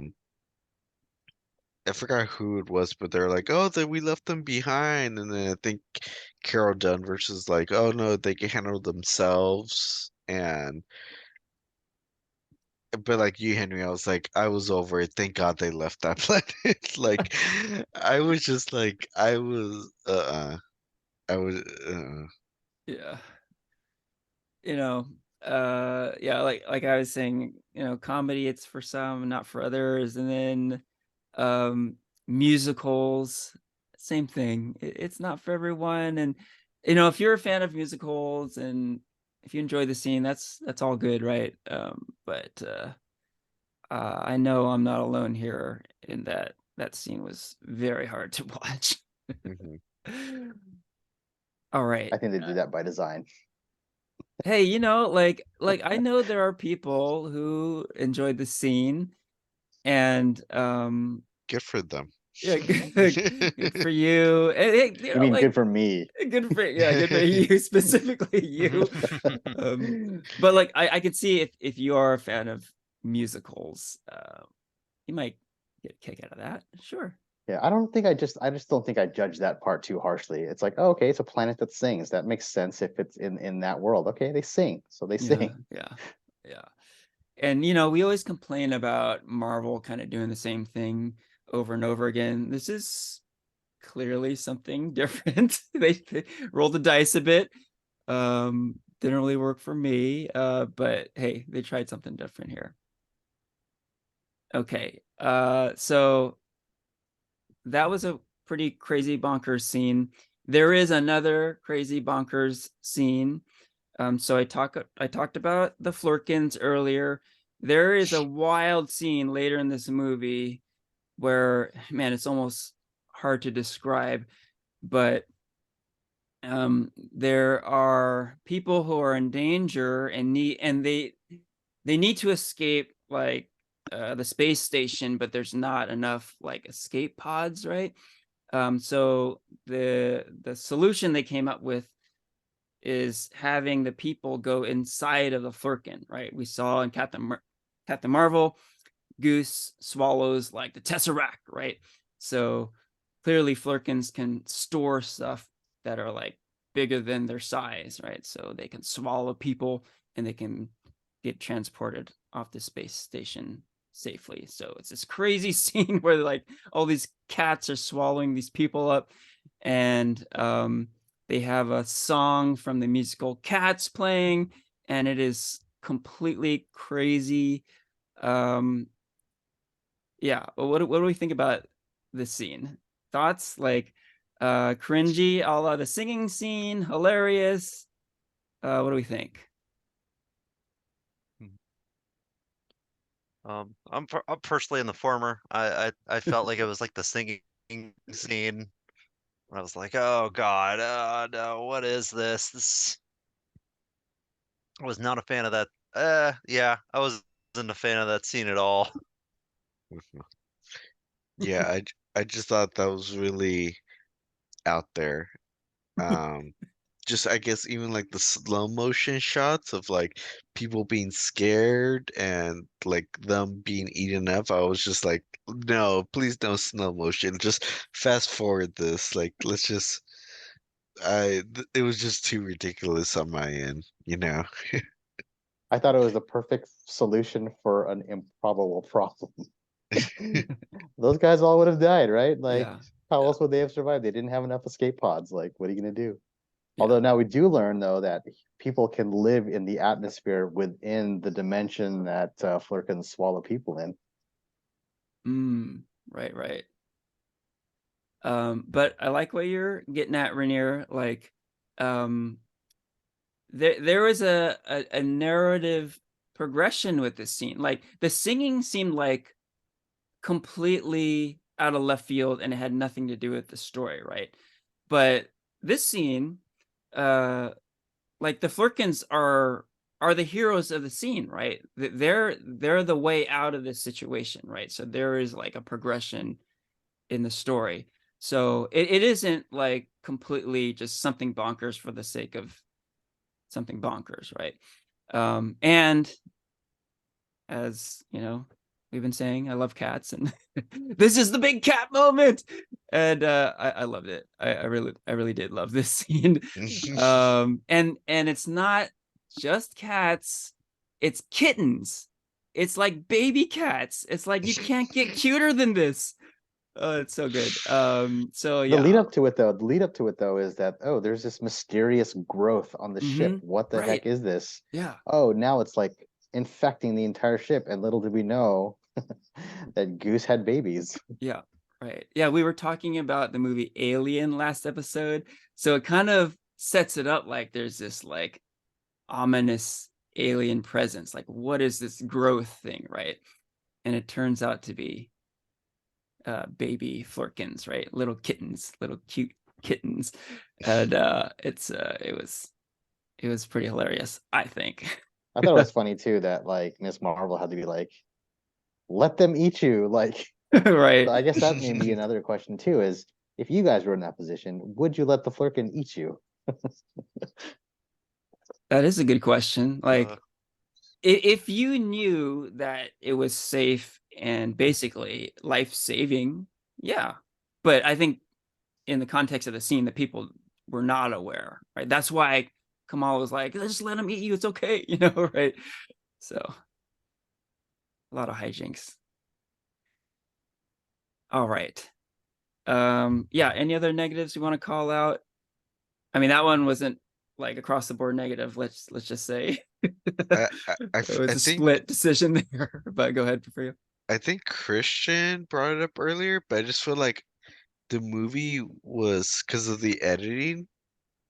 forgot who it was, but they're like, oh, that we left them behind. And then I think Carol Danvers is like, oh no, they can handle themselves. And but like you, Henry, I was like, I was over it. Thank God they left that planet. Like I was just like I was Yeah. You know, yeah, like I was saying, comedy, it's for some, not for others. And then musicals, same thing. It's not for everyone. And if you're a fan of musicals and if you enjoy the scene, that's all good, right? But I know I'm not alone here in that scene was very hard to watch. mhm. All right. I think they did that by design. Hey, like I know there are people who enjoyed the scene, and Good for them. yeah, good for you. And hey, You mean like good for me? good for you, specifically you. But like I could see if you are a fan of musicals, you might get a kick out of that. Sure. Yeah, I just don't think I judge that part too harshly. It's like, oh, okay, it's a planet that sings. That makes sense if it's in that world. Okay, they sing, so they Yeah, sing. yeah, yeah. And we always complain about Marvel kind of doing the same thing over and over again. This is clearly something different. They rolled the dice a bit. Didn't really work for me. But hey, they tried something different here. Okay. So that was a pretty crazy bonkers scene. There is another crazy bonkers scene. So I talked about the Flurkins earlier. There is a wild scene later in this movie where, man, it's almost hard to describe, but there are people who are in danger and they need to escape like the space station, but there's not enough like escape pods, right? So the solution they came up with is having the people go inside of the Flurkin, right? We saw in Captain Marvel, Goose swallows like the Tesseract, right? So clearly Flurkins can store stuff that are like bigger than their size, right? So they can swallow people and they can get transported off the space station safely. So it's this crazy scene where like all these cats are swallowing these people up, and they have a song from the musical Cats playing, and it is completely crazy. Yeah, what do we think about this scene? Thoughts? Like cringy, a la the singing scene, hilarious. What do we think? I'm personally in the former. I felt like it was like the singing scene. I was like, oh God, oh no, what is this? I was not a fan of that. Yeah, I wasn't a fan of that scene at all. Yeah, I just thought that was really out there. Um, just I guess even like the slow motion shots of like people being scared and like them being eaten up. I was just like, no, please don't slow motion. Just fast forward this. Like, let's just. It was just too ridiculous on my end, you know. I thought it was the perfect solution for an improbable problem. Those guys all would have died, right? Like, Yeah, how yeah, else would they have survived? They didn't have enough escape pods. Like, what are you gonna do? yeah. Although now we do learn though that people can live in the atmosphere within the dimension that Flurkins swallow people in. Right, right. But I like what you're getting at, Ranier. Like, um, there was a narrative progression with this scene. Like the singing seemed like completely out of left field and it had nothing to do with the story, right? But this scene, uh, like the Flurkins are the heroes of the scene, right? They're the way out of this situation, right? So there is like a progression in the story. So it isn't like completely just something bonkers for the sake of something bonkers, right? And as you know, we've been saying, I love cats, and this is the big cat moment, and I loved it. I really did love this scene. And it's not just cats; it's kittens. It's like baby cats. It's like you can't get cuter than this. Oh, it's so good. So The lead yeah. up to it though, the lead up to it though is that, oh, there's this mysterious growth on the ship. What the Right. heck is this? Yeah. Oh, now it's like infecting the entire ship, and little did we know that Goose had babies. Yeah. Right. Yeah, we were talking about the movie Alien last episode. So it kind of sets it up like there's this like ominous alien presence. Like, what is this growth thing, right? And it turns out to be baby Flurkins, right? Little kittens, little cute kittens. And it was pretty hilarious, I think. I thought it was funny too that like Miss Marvel had to be like, let them eat you. Like, so Right. I guess that may be another question too, is if you guys were in that position, would you let the Flurkin eat you? That is a good question. Uh, Like, if you knew that it was safe and basically life-saving, yeah. But I think in the context of the scene, the people were not aware, right? That's why Kamal was like, just let him eat you, it's okay, right? So a lot of hijinks. All right. Yeah, any other negatives you want to call out? I mean, that one wasn't like across the board negative, let's just say. It was I a think split decision there, but go ahead, Porfirio. I think Christian brought it up earlier, but I just feel like the movie was because of the editing.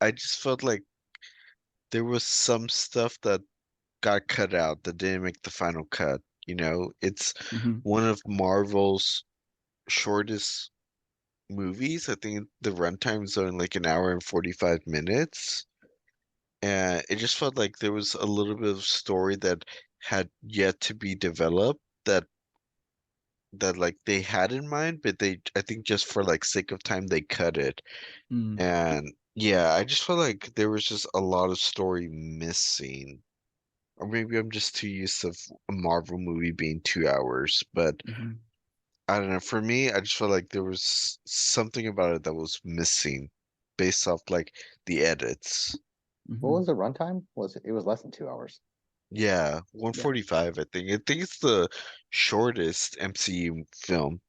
I just felt like there was some stuff that got cut out that didn't make the final cut. It's Mm-hmm. one of Marvel's shortest movies. I think the runtime is only like an hour and 45 minutes. And it just felt like there was a little bit of story that had yet to be developed that like they had in mind, but I think just for like sake of time they cut it. Mm. And yeah, I just felt like there was just a lot of story missing. Or maybe I'm just too used to a Marvel movie being 2 hours, but Mm-hmm. I don't know. For me, I just felt like there was something about it that was missing based off like the edits. What Mm-hmm. was the runtime? Was it was less than 2 hours. Yeah, Yeah. 145, I think. I think it's the shortest MCU film.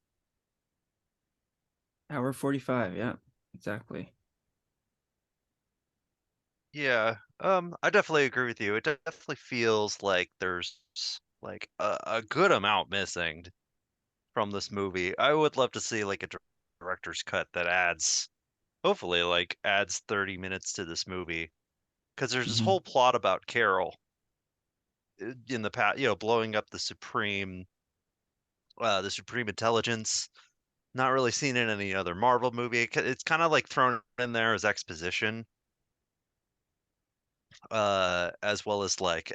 Hour 45. Yeah, exactly. yeah, I definitely agree with you. It definitely feels like there's like a good amount missing from this movie. I would love to see like a director's cut that hopefully, like adds 30 minutes to this movie. Because there's this Mm-hmm. whole plot about Carol in the past, blowing up the Supreme Intelligence. Not really seen in any other Marvel movie. It's kind of like thrown in there as exposition, as well as like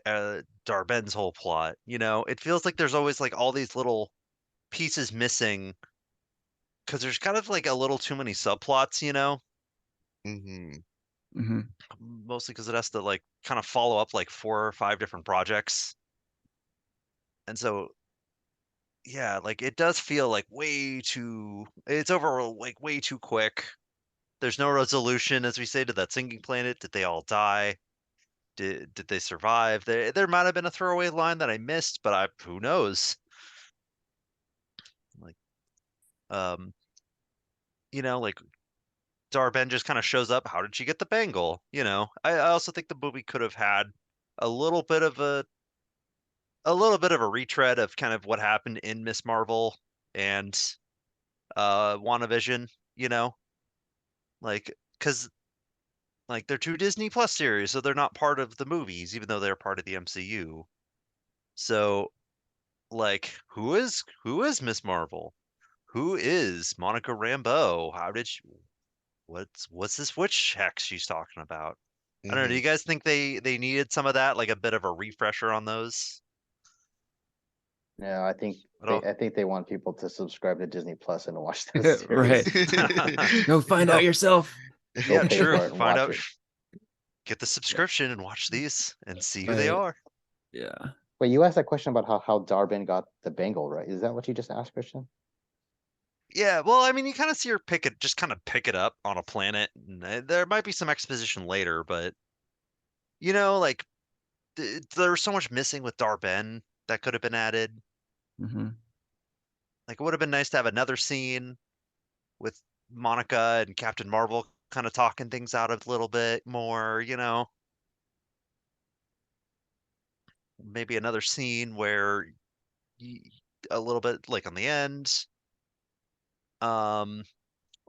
Darben's whole plot. It feels like there's always like all these little pieces missing because there's kind of like a little too many subplots. Hmm. Mm-hmm. Mostly because it has to like kind of follow up like 4 or 5 different projects, and so yeah, like it does feel like it's over like way too quick. There's no resolution, as we say, to that sinking planet. Did they all die? Did they survive? There might have been a throwaway line that I missed, but who knows? Um, like Darben just kind of shows up. How did she get the bangle? I also think the movie could have had a little bit of a retread of kind of what happened in Miss Marvel and WandaVision, like because like they're two Disney Plus series, so they're not part of the movies, even though they're part of the MCU. So like who is Miss Marvel? Who is Monica Rambeau? How did she what's this witch hex she's talking about? I don't know. Do Hmm. you guys think they needed some of that, like a bit of a refresher on those No, I think at they all? I think they want people to subscribe to Disney Plus and watch those Right. series. Go find Oh, out yourself. Go yeah, pay true. for it and Find watch out, it. get the Yeah. subscription and watch these and see who they Right. are. Yeah. Wait, you asked that question about how Darben got the bangle, right? Is that what you just asked, Christian? Yeah, well, I mean, you kind of see her just kind of pick it up on a planet. And there might be some exposition later, but like there was so much missing with Darben that could have been added. Hmm. Like, it would have been nice to have another scene with Monica and Captain Marvel kind of talking things out a little bit more. Maybe another scene where y a little bit like on the end, um,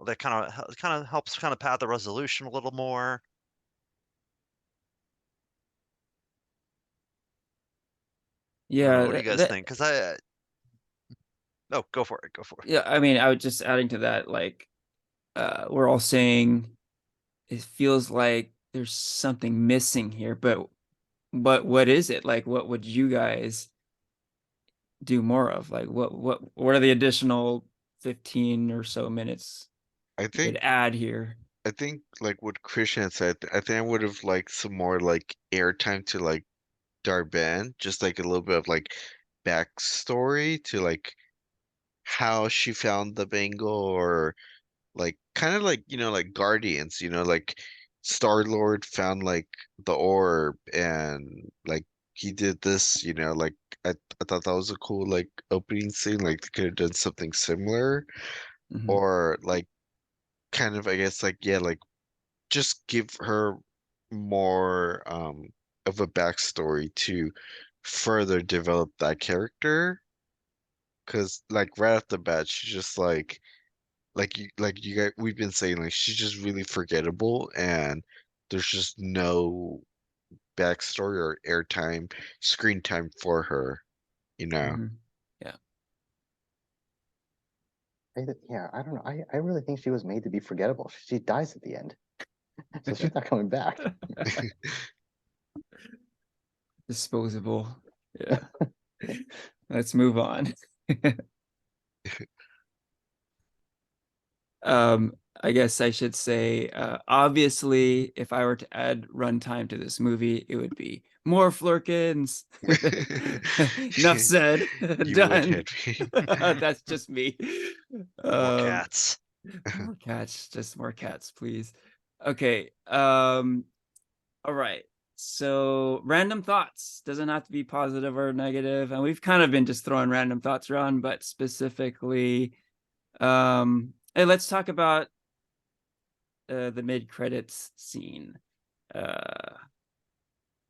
that kind of helps kind of pad the resolution a little more. I don't know. Yeah. What do you guys think? Because oh, go for it. Go for it. Yeah. I mean, I would just adding to that, like, we're all saying it feels like there's something missing here, but what is it? Like, what would you guys do more of? Like, what are the additional 15 or so minutes I you could think add here? I think like what Christian said, I think I would have liked some more like airtime to like Darben, just like a little bit of like backstory to like how she found the bangle, or like kind of like like Guardians, like Star-Lord found like the orb and like he did this, like I thought that was a cool like opening scene, like they could have done something similar, Hmm. or like kind of I guess like yeah, like just give her more of a backstory to further develop that character. Because like right off the bat, she's just like you guys we've been saying, like she's just really forgettable, and there's just no backstory or airtime, screen time for her. Hmm. Yeah. Yeah, I don't know. I really think she was made to be forgettable. She dies at the end, so she's not coming back. Disposable. Yeah. Let's move on. I guess I should say, obviously, if I were to add runtime to this movie, it would be more Flurkins. Enough said. You would, Done. Henry. That's just me. More Um, cats. more cats, just more cats, please. Okay. All right. So random thoughts doesn't have to be positive or negative, and we've kind of been just throwing random thoughts around, but specifically, hey, let's talk about the mid-credits scene. Uh,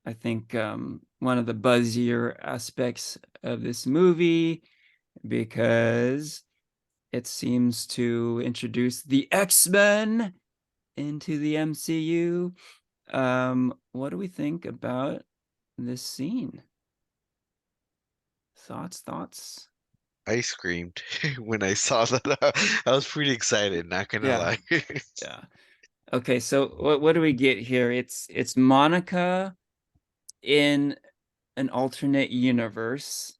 I think one of the buzzier aspects of this movie, because it seems to introduce the X-Men into the MCU. What do we think about this scene? Thoughts? I screamed when I saw that. I was pretty excited, not gonna Yeah, lie. yeah. Okay, so what do we get here? It's Monica in an alternate universe,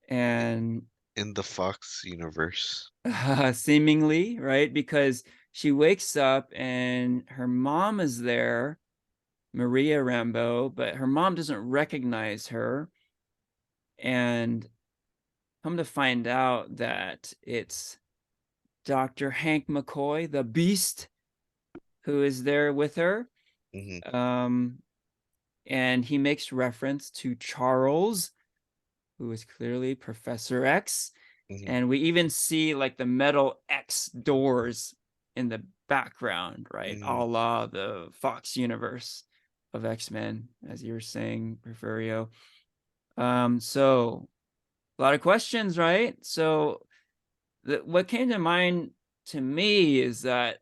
and In the Fox universe. seemingly, right? Because she wakes up and her mom is there, Maria Rambeau, but her mom doesn't recognize her. And come to find out that it's Dr. Hank McCoy, the Beast, who is there with her. Hmm. Um, and he makes reference to Charles, who is clearly Professor X. Mhm. And we even see like the metal X doors in the background, right? A Mhm. la the Fox universe of X-Men, as you were saying, Porfirio. So a lot of questions, right? So what came to mind to me is that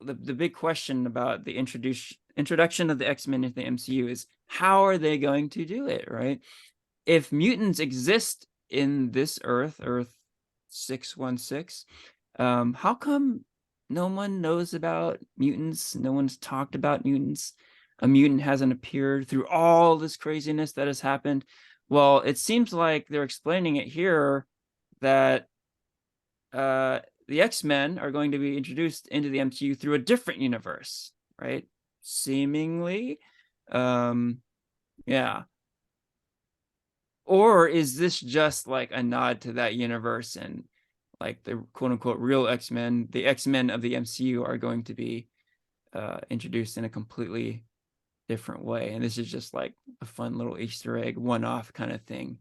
the big question about the introduction of the X-Men into the MCU is how are they going to do it, right? If mutants exist in this Earth 616, how come no one knows about mutants? No one's talked about mutants. A mutant hasn't appeared through all this craziness that has happened. Well, it seems like they're explaining it here that the X-Men are going to be introduced into the MCU through a different universe, right? Seemingly. Yeah. Or is this just like a nod to that universe and like the quote unquote real X-Men, the X-Men of the MCU are going to be introduced in a completely different way. And this is just like a fun little Easter egg, one-off kind of thing.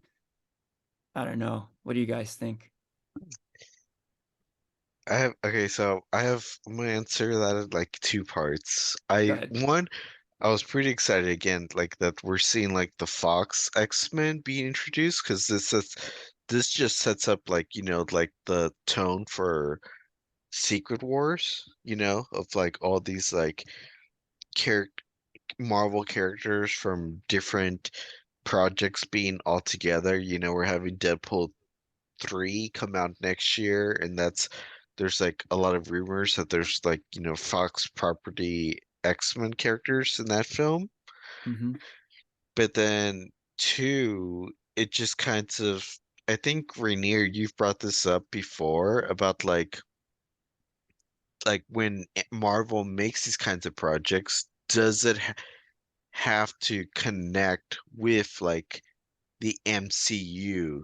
I don't know. What do you guys think? I have I'm gonna answer that in like two parts. Go ahead. I was pretty excited again, like that we're seeing like the Fox X-Men being introduced because this just sets up like, like the tone for Secret Wars, of like all these like character Marvel characters from different projects being all together. We're having Deadpool 3 come out next year, and there's like a lot of rumors that there's like, Fox property X-Men characters in that film. Mm-hmm. But then two, it just kind of I think Rainier, you've brought this up before about like when Marvel makes these kinds of projects, does it have to connect with like the MCU?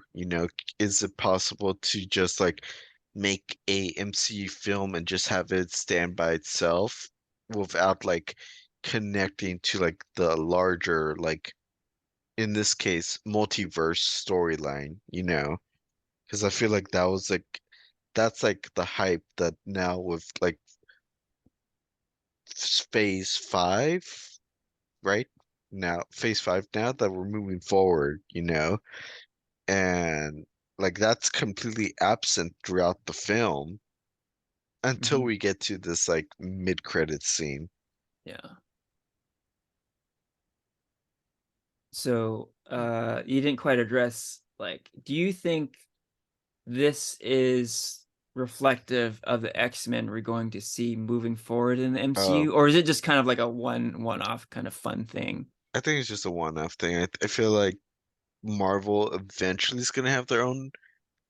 Is it possible to just like make a MCU film and just have it stand by itself without like connecting to like the larger, like in this case, multiverse storyline, Because I feel like that's like the hype that now with like phase five, right? Now, phase five, now that we're moving forward, and like that's completely absent throughout the film until Mm-hmm. we get to this like mid-credit scene. Yeah. So you didn't quite address like, do you think this is reflective of the X-Men we're going to see moving forward in the Uh, MCU, or is it just kind of like a one-off kind of fun thing? I think it's just a one-off thing. I feel like Marvel eventually is gonna have their own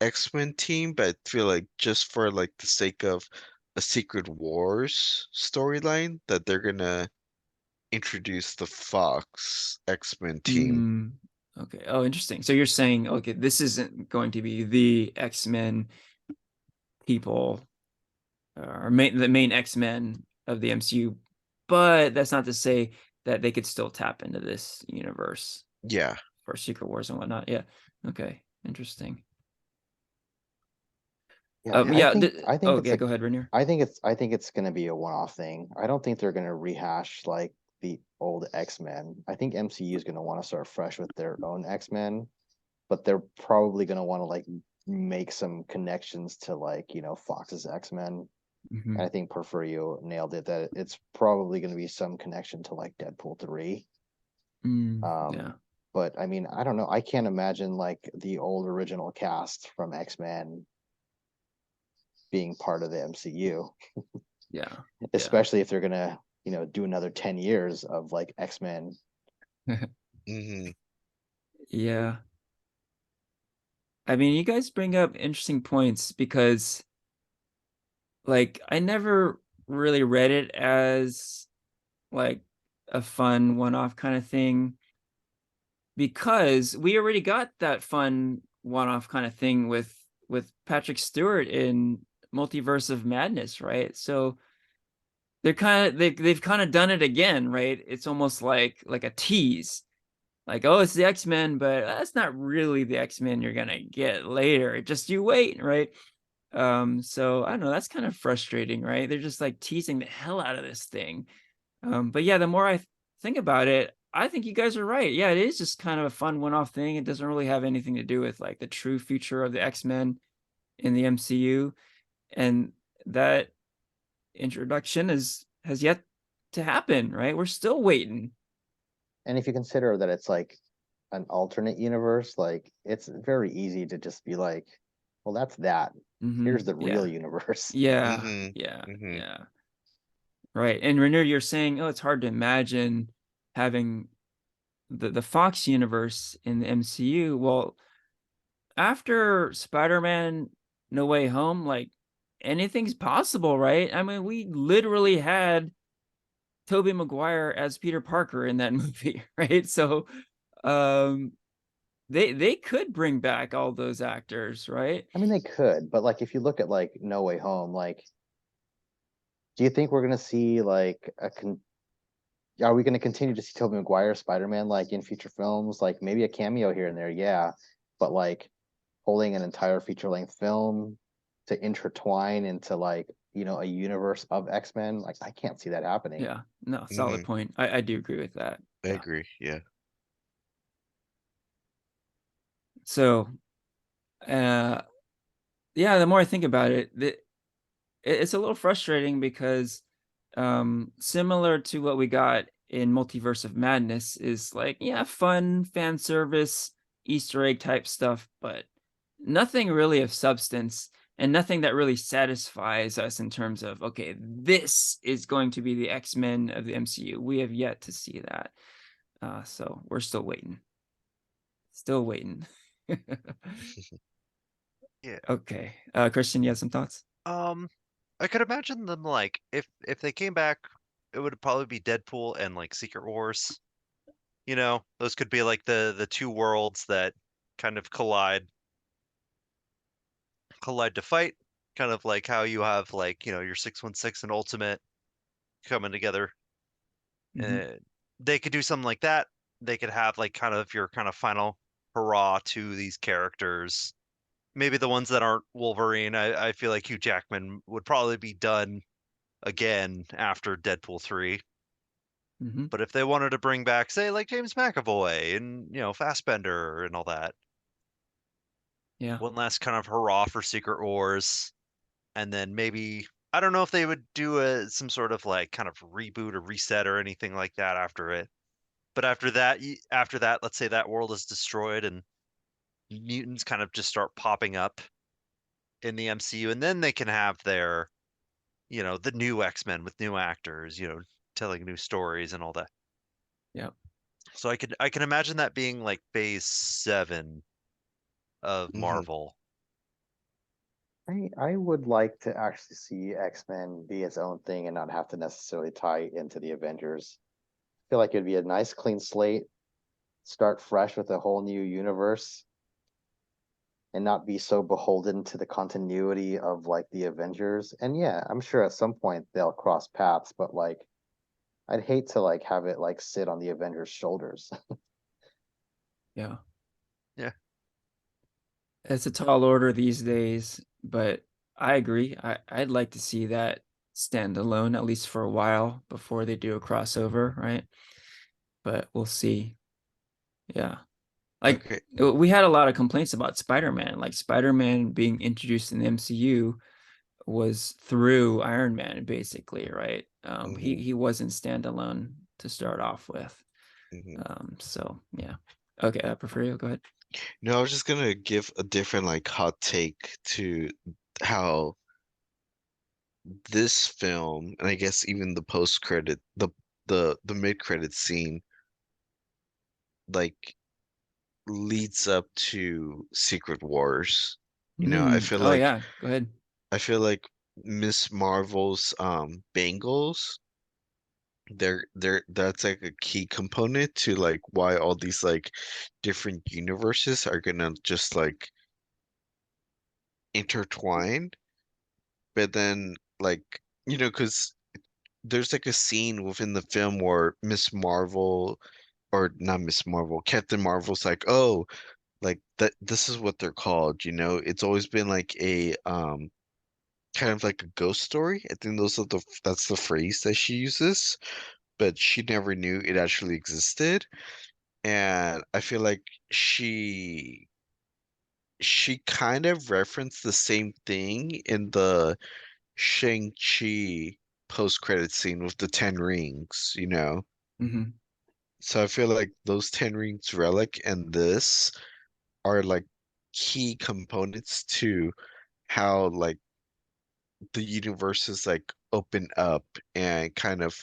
X-Men team, but I feel like just for like the sake of a Secret Wars storyline, that they're gonna introduce the Fox X-Men team. Mm, okay. Oh, interesting. So you're saying, okay, this isn't going to be the X-Men people or the main X-Men of the MCU, but that's not to say that they could still tap into this universe Yeah. for Secret Wars and whatnot. Yeah. Okay. Interesting. Yeah, I Yeah. think I think Oh, it's yeah. a Go ahead, Ranier. I think it's gonna be a one-off thing. I don't think they're gonna rehash like the old X-Men. I think MCU is gonna want to start fresh with their own X-Men, but they're probably gonna want to like make some connections to like, Fox's X-Men. Mm-hmm. And I think Porfirio nailed it that it's probably gonna be some connection to like Deadpool 3. Yeah. But I mean, I don't know. I can't imagine like the old original cast from X-Men being part of the MCU, Yeah. Yeah. especially if they're gonna, do another 10 years of like X-Men. Hmm. Yeah. I mean, you guys bring up interesting points because, like, I never really read it as like a fun one-off kind of thing because we already got that fun one-off kind of thing with Patrick Stewart in Multiverse of Madness, right? So they've kind of done it again, right? It's almost like a tease. like, oh, it's the X-Men, but that's not really the X-Men you're gonna get later. Just you wait, right? So I don't know, that's kind of frustrating, right? They're just like teasing the hell out of this thing. But yeah, the more I think about it, I think you guys are right. Yeah, it is just kind of a fun one-off thing. It doesn't really have anything to do with like the true future of the X-Men in the MCU. And that introduction has yet to happen, right? We're still waiting. And if you consider that it's like an alternate universe, like it's very easy to just be like, well, that's that. Here's the real Yeah. universe. Yeah. Mm-hmm. Yeah. Mm-hmm. Yeah. Right. And Ranier, you're saying, oh, it's hard to imagine having the Fox universe in the MCU. Well, after Spider-Man No Way Home, like anything's possible, right? I mean, we literally had Tobey Maguire as Peter Parker in that movie, right? So um they could bring back all those actors, right? I mean, they could, but like if you look at like No Way Home, like, do you think we're gonna see like are we gonna continue to see Tobey Maguire Spider-Man like in future films? Like maybe a cameo here and there, yeah, but like holding an entire feature-length film to intertwine into like a universe of X-Men, like I can't see that happening. Yeah. No, Mm-hmm. solid point. I do agree with that. I Yeah. agree. Yeah. So uh yeah, the more I think about it, it's a little frustrating because similar to what we got in Multiverse of Madness is like, yeah, fun fan service Easter egg type stuff, but nothing really of substance and nothing that really satisfies us in terms of, okay, this is going to be the X-Men of the MCU. We have yet to see that. So we're still waiting. Still waiting. Yeah. Okay. Christian, you have some thoughts? I could imagine them like if they came back, it would probably be Deadpool and like Secret Wars. You know, those could be like the two worlds that kind of collide to fight. Kind of like how you have like, your 616 and Ultimate coming together. Hmm. Uh, they could do something like that. They could have like kind of your kind of final hurrah to these characters. Maybe the ones that aren't Wolverine. I feel like Hugh Jackman would probably be done again after Deadpool 3. Hmm. But if they wanted to bring back, say, like James McAvoy and, Fassbender and all that, Yeah. one last kind of hurrah for Secret Wars, and then maybe I don't know if they would do some sort of like kind of reboot or reset or anything like that after it. But after that, let's say that world is destroyed and mutants kind of just start popping up in the MCU, and then they can have the new X-Men with new actors, telling new stories and all that. Yeah. So I can imagine that being like phase 7 of Mm-hmm. Marvel. I would like to actually see X-Men be its own thing and not have to necessarily tie into the Avengers. I feel like it'd be a nice clean slate, start fresh with a whole new universe, and not be so beholden to the continuity of like the Avengers. And yeah, I'm sure at some point they'll cross paths, but like I'd hate to like have it like sit on the Avengers' shoulders. Yeah. Yeah. It's a tall order these days, but I agree. I'd like to see that stand alone at least for a while before they do a crossover, right? But we'll see. Yeah. Like Okay. we had a lot of complaints about Spider-Man. Like Spider-Man being introduced in the MCU was through Iron Man, basically, right? He Mm-hmm. he wasn't standalone to start off with. Mm-hmm. So yeah. Okay, Porfirio, go ahead. No, I was just gonna give a different like hot take to how this film, and I guess even the post credit, the mid credit scene, like leads up to Secret Wars. Oh yeah, go ahead. I feel like Miss Marvel's bangles, that's like a key component to like why all these like different universes are gonna just like intertwine. But then like, because there's like a scene within the film where Miss Marvel or not Miss Marvel, Captain Marvel's like, oh, like that this is what they're called, you know? It's always been like a kind of like a ghost story. I think that's the phrase that she uses, but she never knew it actually existed. And I feel like she kind of referenced the same thing in the Shang-Chi post-credit scene with the 10 rings, you know? Hmm. So I feel like those 10 rings relic and this are like key components to how like the universes like open up and kind of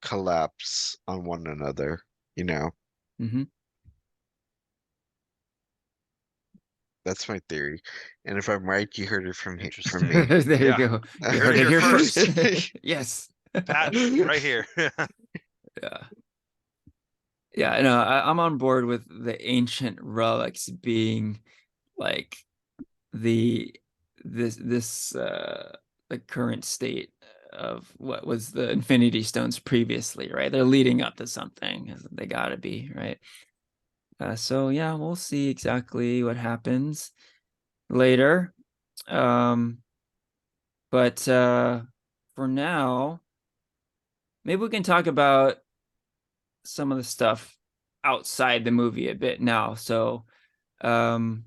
collapse on one another, you know? Hmm. That's my theory. And if I'm right, you heard it from Interesting. me. There you Yeah, go. you You heard heard it it here here first. first. Yes. Patent right here. Yeah. Yeah, no, I'm on board with the ancient relics being like the this the current state of what was the Infinity Stones previously, right? They're leading up to something. They gotta be, right? So yeah, we'll see exactly what happens later. Um, but for now, maybe we can talk about some of the stuff outside the movie a bit now. So um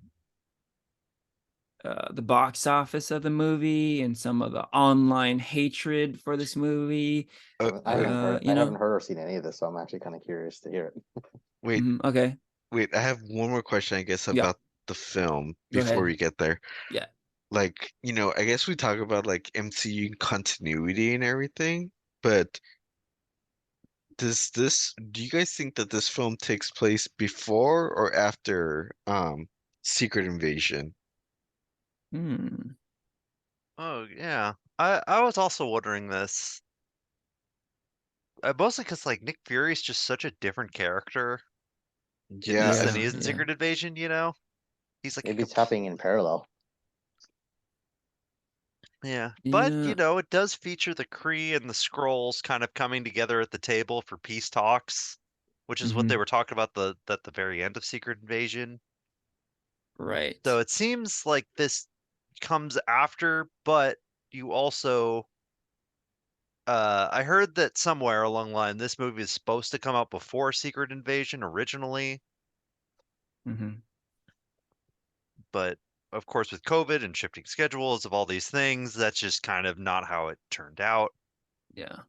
the box office of the movie and some of the online hatred for this movie. I haven't heard You I know. haven't heard or seen any of this, so I'm actually kind of curious to hear it. Wait, Okay. wait, I have one more question, I guess, Yeah. about the film Go before ahead. we get there. Yeah. Like, you know, I guess we talk about like MCU continuity and everything, but do you guys think that this film takes place before or after Secret Invasion? Hmm. Oh yeah. I was also wondering this. Mostly because like Nick Fury's just such a different character in Yeah, this I than Yeah. he is in Yeah. Secret Invasion, you know? He's like a Maybe it's happening in parallel. yeah. But Yeah. you know, it does feature the Kree and the Skrulls kind of coming together at the table for peace talks, which is what they Hmm. were talking about at the very end of Secret Invasion. So Right. it seems like this comes after, but you also I heard that somewhere along the line this movie is supposed to come out before Secret Invasion originally, Hmm. but of course with COVID and shifting schedules of all these things, that's just kind of not how it turned out. Yeah.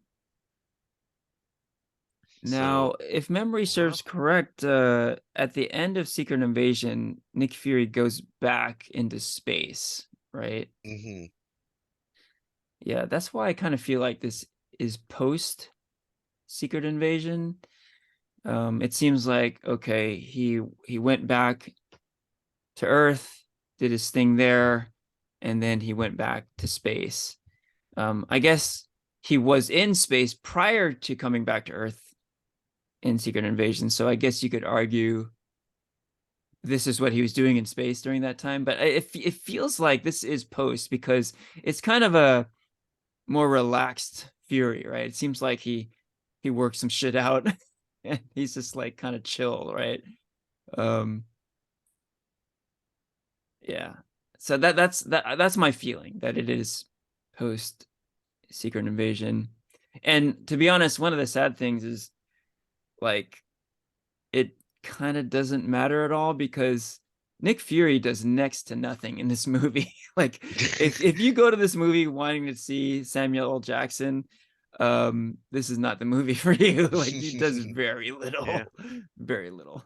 So Now, if memory I don't know. serves correct, at the end of Secret Invasion, Nick Fury goes back into space, right? hmm Yeah, that's why I kind of feel like this is post Secret Invasion. It seems like okay, he went back to Earth, did his thing there, and then he went back to space. I guess he was in space prior to coming back to Earth in Secret Invasion, so I guess you could argue this is what he was doing in space during that time. But it feels like this is post because it's kind of a more relaxed Fury, right? It seems like he worked some shit out and he's just like kind of chill, right? Um, yeah. So that's my feeling that it is post Secret Invasion. And to be honest, one of the sad things is like it kind of doesn't matter at all because Nick Fury does next to nothing in this movie. Like if you go to this movie wanting to see Samuel L. Jackson, this is not the movie for you. Like he does very Yeah. little, very little.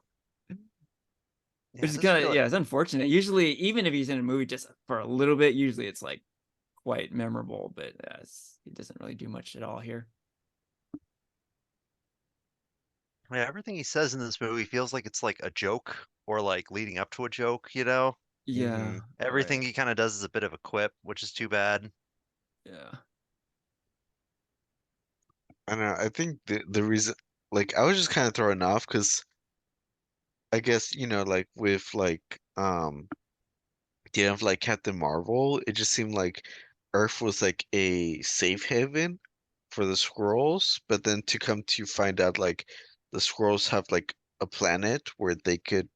Yeah, Which it is doesn't kind of really yeah, it's unfortunate. Usually, even if he's in a movie just for a little bit, usually it's like quite memorable, but he doesn't really do much at all here. yeah, everything he says in this movie feels like it's like a joke or like leading up to a joke, you know? Yeah, hmm Everything right. he kind of does is a bit of a quip, which is too bad. Yeah. I don't know. I think the reason, like, I was just kind of thrown off because I guess, you know, like with like the end of like Captain Marvel, it just seemed like Earth was like a safe haven for the Skrulls, but then to come to find out like the Skrulls have like a planet where they could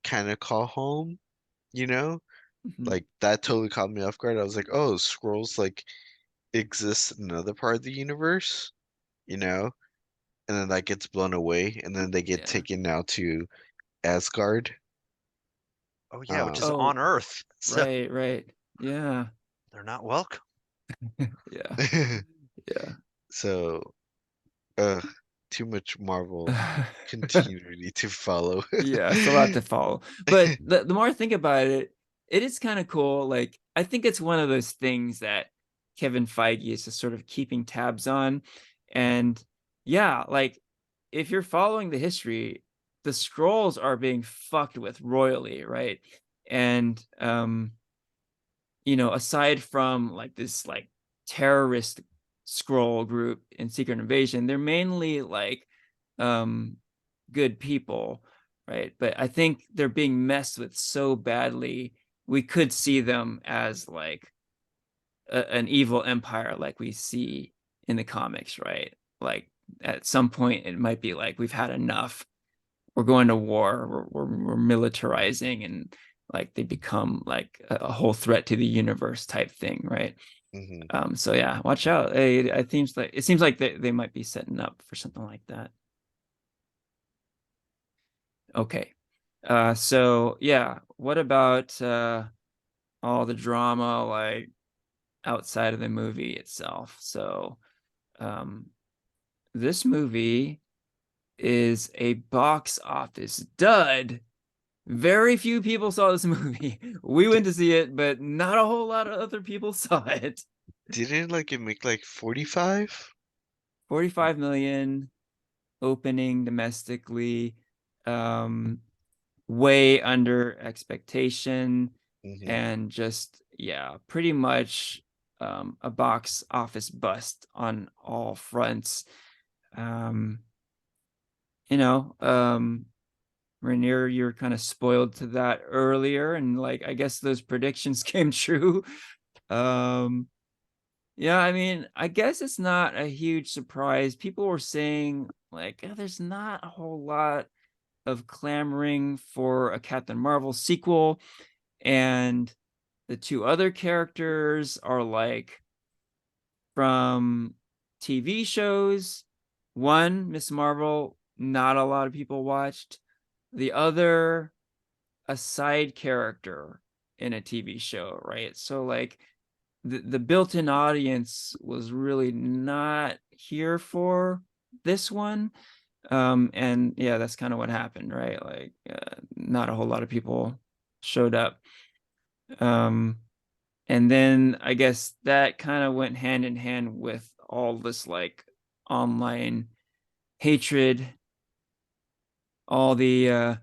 kind of call home, you know? Mhm. Like that totally caught me off guard. I was like, oh, Skrulls like exist in another part of the universe, you know? And then that gets blown away, and then they get Yeah. taken now to Asgard. Oh yeah, which is Um, Oh, on Earth. So right, right. Yeah. they're not welcome. Yeah. Yeah. so, uh, too much Marvel continuity to follow. Yeah, it's a lot to follow. But the more I think about it, it is kind of cool. Like, I think it's one of those things that Kevin Feige is just sort of keeping tabs on. And yeah, like if you're following the history, the scrolls are being fucked with royally, right? And aside from like this like terrorist scroll group in Secret Invasion, they're mainly like um good people, right? But I think they're being messed with so badly. We could see them as like an evil empire like we see in the comics, right? Like at some point it might be like we've had enough. We're going to war. We're militarizing, and like they become like a whole threat to the universe type thing, right? hmm So yeah, watch out. It seems like they might be setting up for something like that. Okay. So yeah, what about all the drama like outside of the movie itself? So um this movie is a box office dud. Very few people saw this movie. We Did, went to see it, but not a whole lot of other people saw it. didn't like it make like 45? 45 million opening domestically, um, way under expectation, hmm and just, yeah, pretty much a box office bust on all fronts. Um, you know, um, Ranier, you're kind of spoiled to that earlier, and like I guess those predictions came true. Um, yeah, I mean, I guess it's not a huge surprise. People were saying like, "Oh, there's not a whole lot of clamoring for a Captain Marvel sequel," and the two other characters are like from TV shows. One, Miss Marvel, not a lot of people watched. The other, a side character in a TV show, right? So like the built-in audience was really not here for this one. And yeah, that's kind of what happened, right? Like not a whole lot of people showed up. Um, and then I guess that kind of went hand in hand with all this like online hatred, all the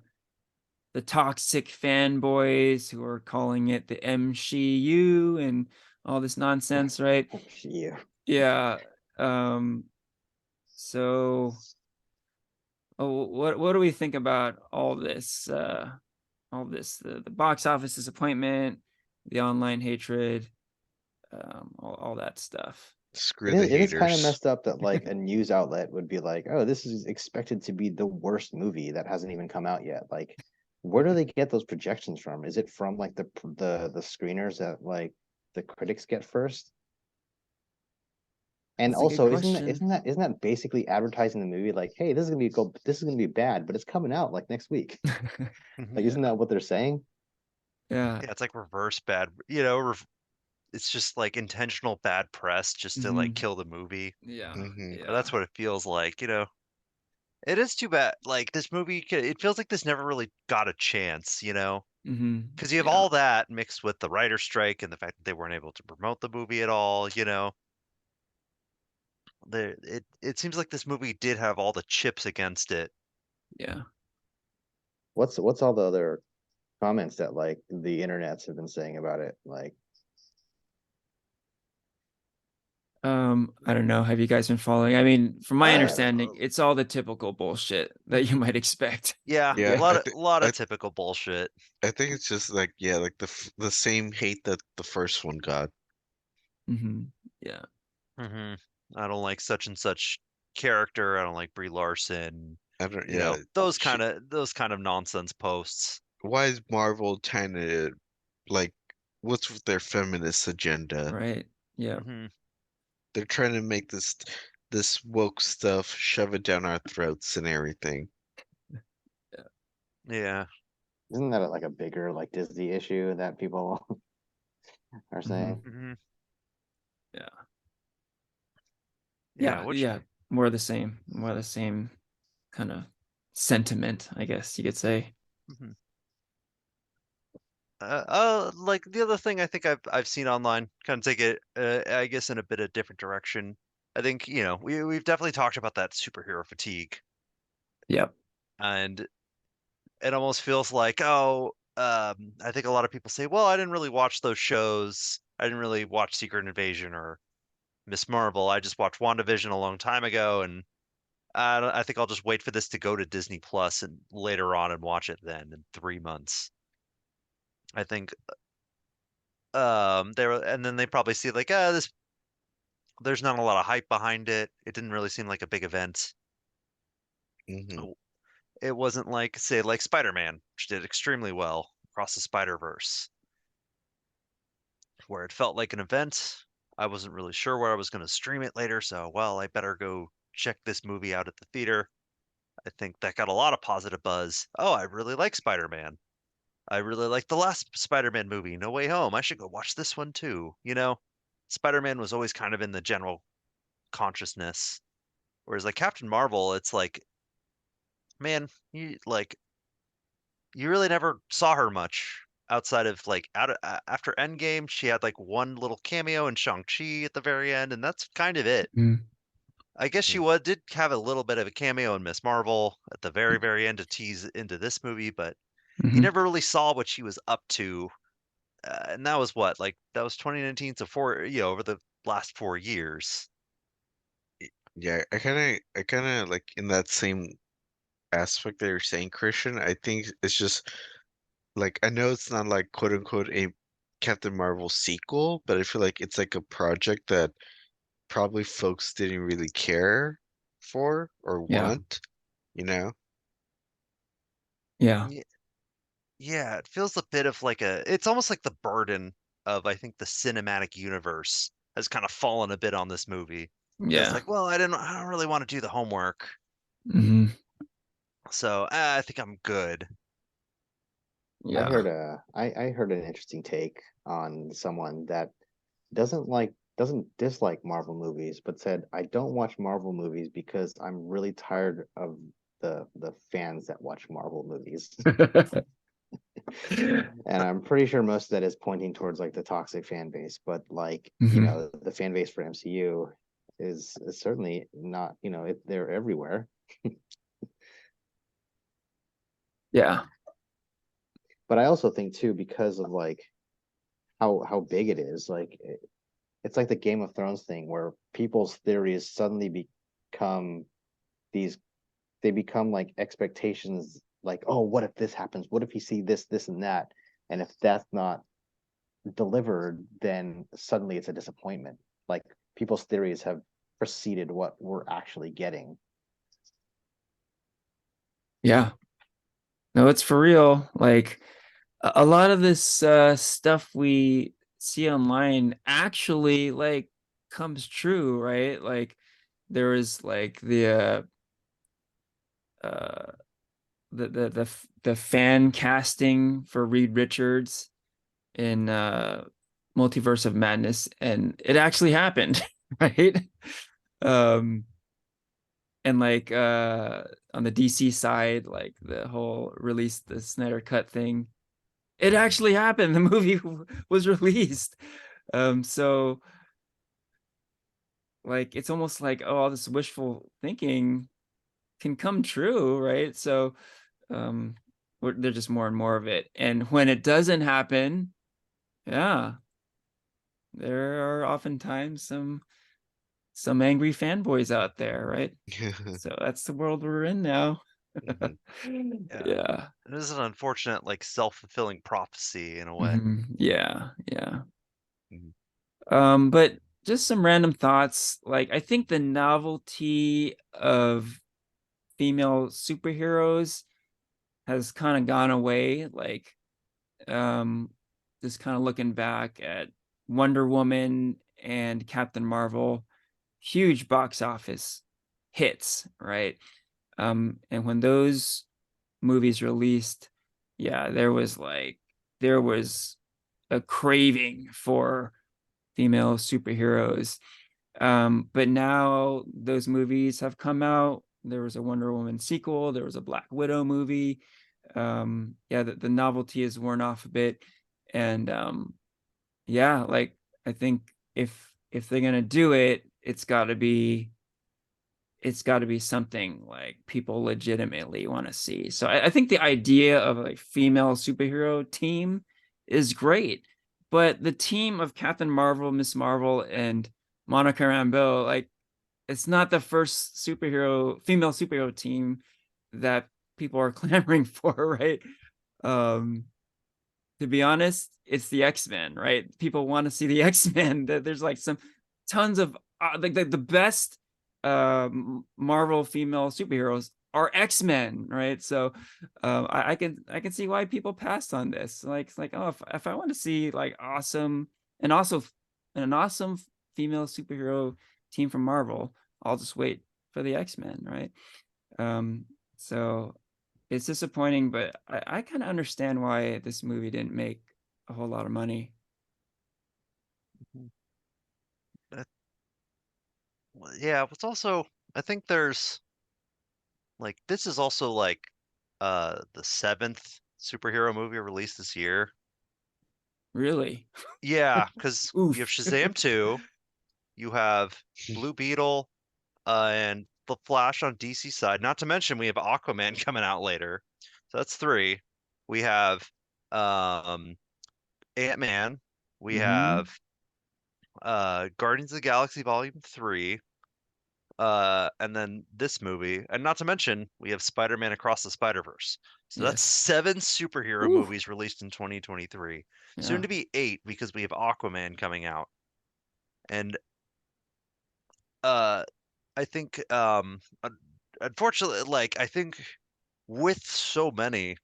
toxic fanboys who are calling it the MCU and all this nonsense, right? Yeah. Yeah. Um, so what do we think about all this? The box office disappointment, the online hatred, all that stuff. Screw the It is kind of haters. messed up that like a news outlet would be like, oh, this is expected to be the worst movie that hasn't even come out yet. Like, where do they get those projections from? Is it from like the screeners that like the critics get first? And That's a good also, question. isn't that basically advertising the movie like, hey, this is gonna be bad, but it's coming out like next week. Like, isn't Yeah. that what they're saying? Yeah. Yeah, it's like reverse bad, it's just like intentional bad press just to like Mhm. kill the movie. Yeah. hmm Or that's Yeah. what it feels like. It is too bad. Like this it feels like this never really got a chance. Mhm. Because you have Yeah. all that mixed with the writer strike and the fact that they weren't able to promote the movie at all. It seems like this movie did have all the chips against it. Yeah. What's all the other comments that like the internets have been saying about it? Like, I don't know. Have you guys been following? I mean, from my uh, understanding, it's all the typical bullshit that you might expect. Yeah, Yeah. Yeah, a lot I of typical bullshit. I think it's just like yeah, like the same hate that the first one got. Hmm. Yeah. I don't like such and such character. I don't like Brie Larson. I don't. You Yeah. know, those kind of nonsense posts. Why is Marvel trying to like? What's with their feminist agenda? Right. Yeah. Hmm. They're trying to make this woke stuff, shove it down our throats and everything. Yeah. Isn't that like a bigger like Disney issue that people are saying? Hmm. Yeah. Yeah. Yeah. Which Yeah. More of the same. More of the same kind of sentiment, I guess you could say. mhm. Like the other thing I think I've seen online, kind of take it, I guess, in a bit of different direction. I think, you know, we've definitely talked about that superhero fatigue, Yep. and it almost feels like, oh, I think a lot of people say, well, I didn't really watch those shows. I didn't really watch Secret Invasion or Miss Marvel. I just watched WandaVision a long time ago, and I think I'll just wait for this to go to Disney Plus and later on and watch it then in 3 months. I think they were, and then they probably see like, this there's not a lot of hype behind it. It didn't really seem like a big event. Hmm. Oh, it wasn't like, say, like Spider-Man, which did extremely well across the Spider-Verse, where it felt like an event. I wasn't really sure where I was going to stream it later, so, well, I better go check this movie out at the theater. I think that got a lot of positive buzz. Oh, I really like Spider-Man. I really like the last Spider-Man movie, No Way Home. I should go watch this one too. You know, Spider-Man was always kind of in the general consciousness. Whereas like Captain Marvel, it's like, man, you really never saw her much outside of like after Endgame. She had like one little cameo in Shang-Chi at the very end, and that's kind of it. Mm-hmm. I guess she did have a little bit of a cameo in Miss Marvel at the very, very end to tease into this movie, but you Mm-hmm. never really saw what she was up to. And that was what, like that was 2019, so over the last 4 years. Yeah, I kind of like in that same aspect that you're saying, Christian. I think it's just like I know it's not like quote unquote a Captain Marvel sequel, but I feel like it's like a project that probably folks didn't really care for or Yeah. want, you know? Yeah. Yeah, yeah, it feels a bit of like it's almost like the burden of, I think, the cinematic universe has kind of fallen a bit on this movie. Because Yeah. like, well, I don't really want to do the homework, Mm-hmm. so I think I'm good. Yeah. I heard an interesting take on someone that doesn't dislike Marvel movies, but said I don't watch Marvel movies because I'm really tired of the fans that watch Marvel movies. And I'm pretty sure most of that is pointing towards like the toxic fan base, but like, Hmm. the fan base for MCU is certainly not, they're everywhere. Yeah. But I also think too, because of like how big it is, like it's like the Game of Thrones thing where people's theories suddenly become these they become like expectations, like, oh, what if this happens, what if you see this and that, and if that's not delivered, then suddenly it's a disappointment. Like people's theories have preceded what we're actually getting. Yeah. No, it's for real. Like a lot of this stuff we see online actually like comes true, right? Like there was like uh the fan casting for Reed Richards in Multiverse of Madness, and it actually happened, right? Um and like on the DC side, like the whole release the Snyder Cut thing, it actually happened. The movie was released. So like it's almost like, oh, all this wishful thinking can come true, right? So um there's just more and more of it. And when it doesn't happen, yeah, there are oftentimes some angry fanboys out there, right? So that's the world we're in now. Hmm. Yeah, Yeah. it is an unfortunate like self-fulfilling prophecy in a way. Yeah. Yeah. Hmm. But just some random thoughts. Like, I think the novelty of female superheroes has kind of gone away. Like, um, just kind of looking back at Wonder Woman and Captain Marvel, huge box office hits, right? And when those movies released, yeah, there was a craving for female superheroes. But now those movies have come out. There was a Wonder Woman sequel, there was a Black Widow movie. Yeah, the novelty is worn off a bit. And yeah, like, I think if they're gonna do it, it's got to be something like people legitimately want to see. So I think the idea of a female superhero team is great, but the team of Captain Marvel, Miss Marvel, and Monica Rambeau, like, it's not the first female superhero team that people are clamoring for, right? Um, to be honest, it's the X-Men, right? People want to see the X-Men. There's like some tons of like the best Marvel female superheroes are X-Men, right? So I can see why people passed on this. Like, it's like, oh, if I want to see like awesome and also an awesome female superhero team from Marvel, I'll just wait for the X-Men, right? Um, so it's disappointing, but I kind of understand why this movie didn't make a whole lot of money. That- yeah, it's also, I think there's like, this is also like the seventh superhero movie released this year. Really? Yeah, because you have Oof. Shazam 2, you have Blue Beetle, and The Flash on DC side. Not to mention we have Aquaman coming out later. So that's three. We have um Ant-Man. We Hmm. have Guardians of the Galaxy Volume 3. And then this movie. And not to mention we have Spider-Man Across the Spider-Verse. So that's Yes. seven superhero Ooh. movies released in 2023. Soon Yeah. to be eight because we have Aquaman coming out. And uh I think unfortunately, like, I think with so many,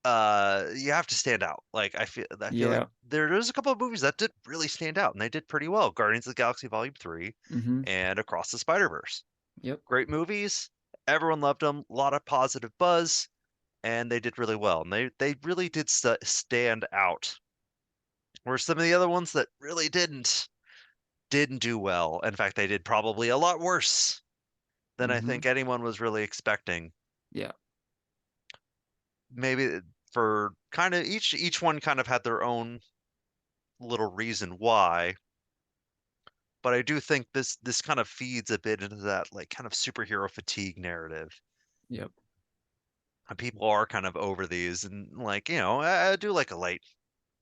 you have to stand out. Like, I feel like Yeah. there's a couple of movies that did really stand out and they did pretty well. Guardians of the Galaxy Volume 3 Hmm. and Across the Spider-Verse. Yep. Great movies. Everyone loved them. A lot of positive buzz, and they did really well. And they really did stand out. Where some of the other ones that really didn't do well. In fact, they did probably a lot worse than I Hmm. think anyone was really expecting. Yeah. Maybe for kind of each one kind of had their own little reason why, but I do think this kind of feeds a bit into that like kind of superhero fatigue narrative. Yep. And people are kind of over these and like, I do like a light,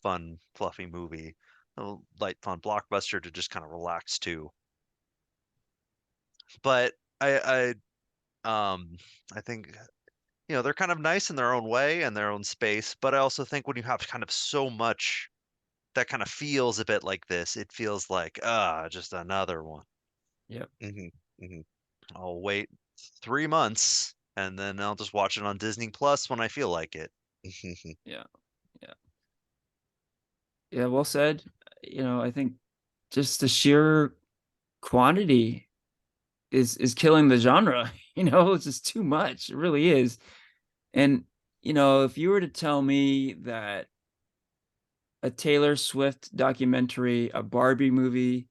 fun, fluffy movie, a light, fun blockbuster to just kind of relax to. But um I think they're kind of nice in their own way and their own space, but I also think when you have kind of so much that kind of feels a bit like this. It feels like, just another one. Yep. Hmm. Hmm. I'll wait 3 months and then I'll just watch it on Disney Plus when I feel like it. Yeah. Yeah. Yeah. Well said. I think just the sheer quantity is killing the genre. It's just too much. It really is. And if you were to tell me that a Taylor Swift documentary, a Barbie movie,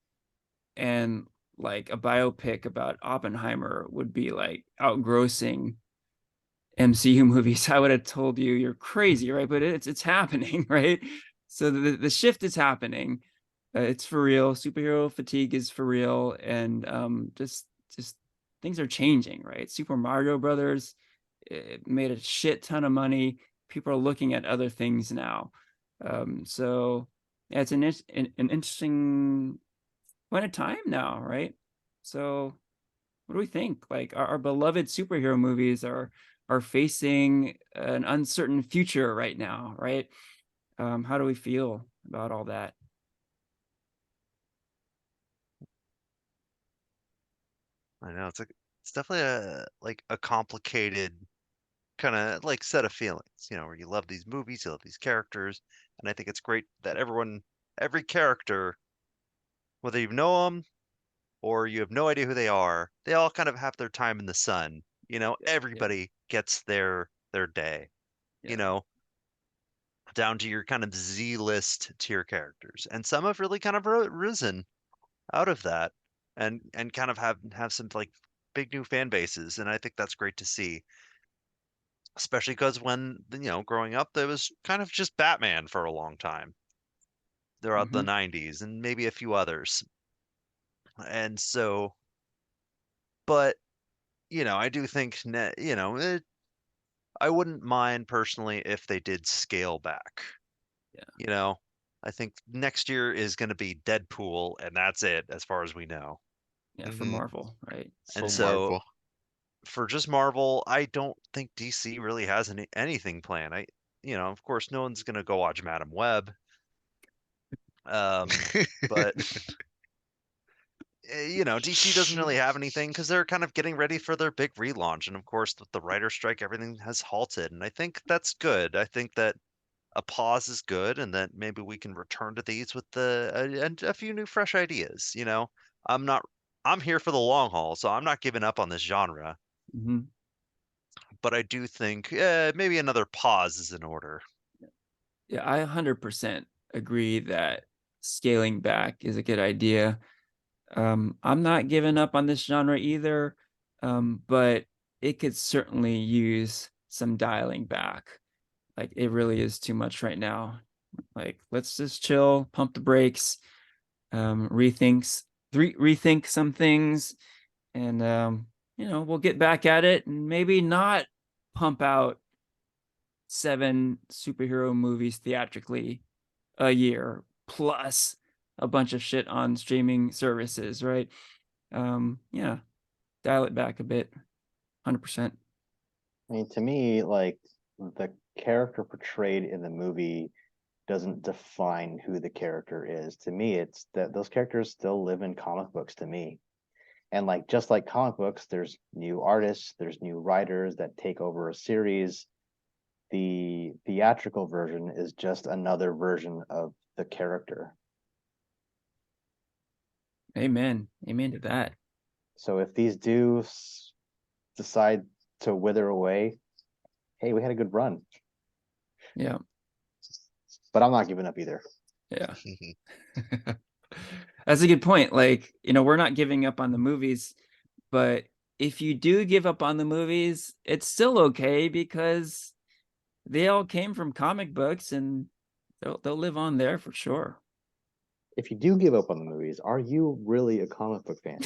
and like a biopic about Oppenheimer would be like outgrossing MCU movies, I would have told you you're crazy, right? But it's happening, right? So the shift is happening. It's for real. Superhero fatigue is for real, and just things are changing, right? Super Mario Brothers, it made a shit ton of money. People are looking at other things now. So yeah, it's an interesting point of time now, right? So what do we think? Like our beloved superhero movies are facing an uncertain future right now, right? How do we feel about all that? I know it's definitely a complicated kind of like set of feelings, where you love these movies, you love these characters, and I think it's great that every character, whether you know them or you have no idea who they all kind of have their time in the sun. Yeah, yeah, Everybody gets their day, you yeah. know, down to your kind of Z-list tier characters. And some have really kind of risen out of that and kind of have some like big new fan bases. And I think that's great to see, especially because when, growing up, there was kind of just Batman for a long time throughout the Hmm. 90s and maybe a few others. And so, but, I do think, I wouldn't mind personally if they did scale back. Yeah, You know, I think next year is going to be Deadpool, and that's it as far as we know. yeah, for Hmm. Marvel, right? And For Yeah. so Marvel. for just Marvel, I don't think DC really has anything planned. Of course, no one's going to go watch Madam Web. But DC doesn't really have anything because they're kind of getting ready for their big relaunch, and of course, with the writer strike, everything has halted, and I think that's good. I think that a pause is good, and that maybe we can return to these with and a few new fresh ideas. I'm not I'm here for the long haul, so I'm not giving up on this genre, Hmm. but I do think maybe another pause is in order. Yeah, I 100% agree that scaling back is a good idea. I'm not giving up on this genre either, but it could certainly use some dialing back. Like it really is too much right now. Like let's just chill, pump the brakes, rethink some things, and we'll get back at it and maybe not pump out 7 superhero movies theatrically a year plus a bunch of shit on streaming services, right? Yeah, dial it back a bit. 100%. I mean, to me, like the character portrayed in the movie doesn't define who the character is. To me, it's that those characters still live in comic books to me. And like just like comic books, there's new artists, there's new writers that take over a series. The theatrical version is just another version of the character. Amen. Amen to that. So if these do decide to wither away, hey, we had a good run. Yeah. But I'm not giving up either. Yeah. That's a good point. Like, we're not giving up on the movies, but if you do give up on the movies, it's still okay because they all came from comic books and they'll live on there for sure. If you do give up on the movies, are you really a comic book fan?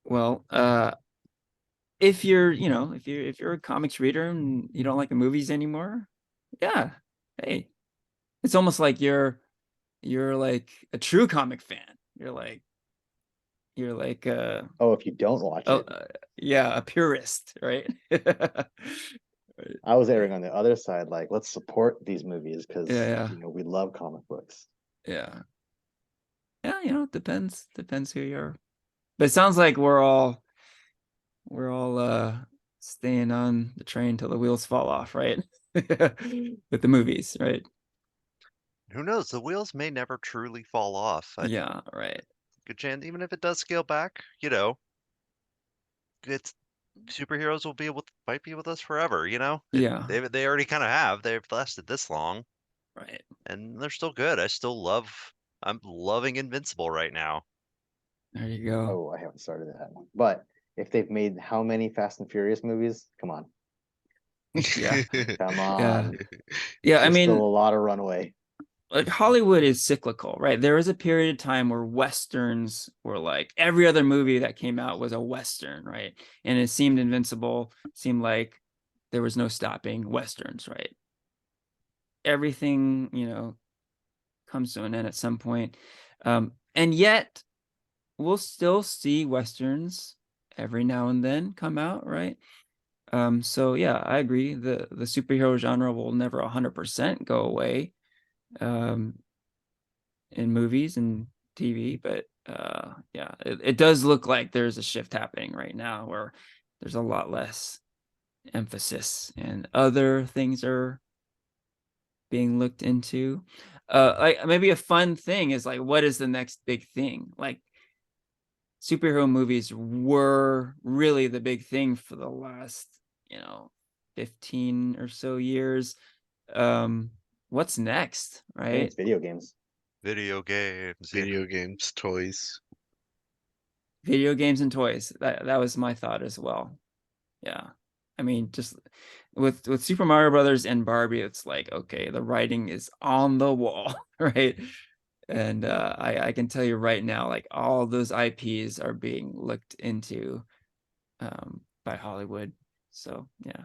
Well, if you're a comics reader and you don't like the movies anymore, yeah, hey, it's almost like you're like a true comic fan. You're like Oh, if you don't watch oh it, yeah, a purist, right? Right. I was erring on the other side. Like, let's support these movies because Yeah, we love comic books. yeah, yeah. It depends who you are. But it sounds like we're all staying on the train till the wheels fall off, right? With the movies, right? Who knows? The wheels may never truly fall off. Yeah, right. Good chance, even if it does scale back, it's superheroes might be with us forever. Yeah, They already kind of have. They've lasted this long, right. and they're still good. I'm loving Invincible right now. There you go. Oh, I haven't started that one. But if they've made how many Fast and Furious movies? Come on. Yeah, Come yeah, on. yeah. I There's still mean, a lot of runway. like Hollywood is cyclical, right? There was a period of time where westerns were like every other movie that came out was a western, right? And it seemed invincible, seemed like there was no stopping westerns, right? Everything, comes to an end at some point. And yet we'll still see westerns every now and then come out, right? So yeah, I agree. The superhero genre will never 100% go away. Um, in movies and TV, but yeah, it does look like there's a shift happening right now where there's a lot less emphasis and other things are being looked into. Like maybe a fun thing is like, what is the next big thing? Like superhero movies were really the big thing for the last, 15 or so years. What's next, I think right? it's video games. Video games. Yeah. Video games, toys. Video games and toys. That was my thought as well. Yeah. I mean, just with Super Mario Brothers and Barbie, it's like, okay, the writing is on the wall, right? And I can tell you right now, like all those IPs are being looked into by Hollywood. So yeah,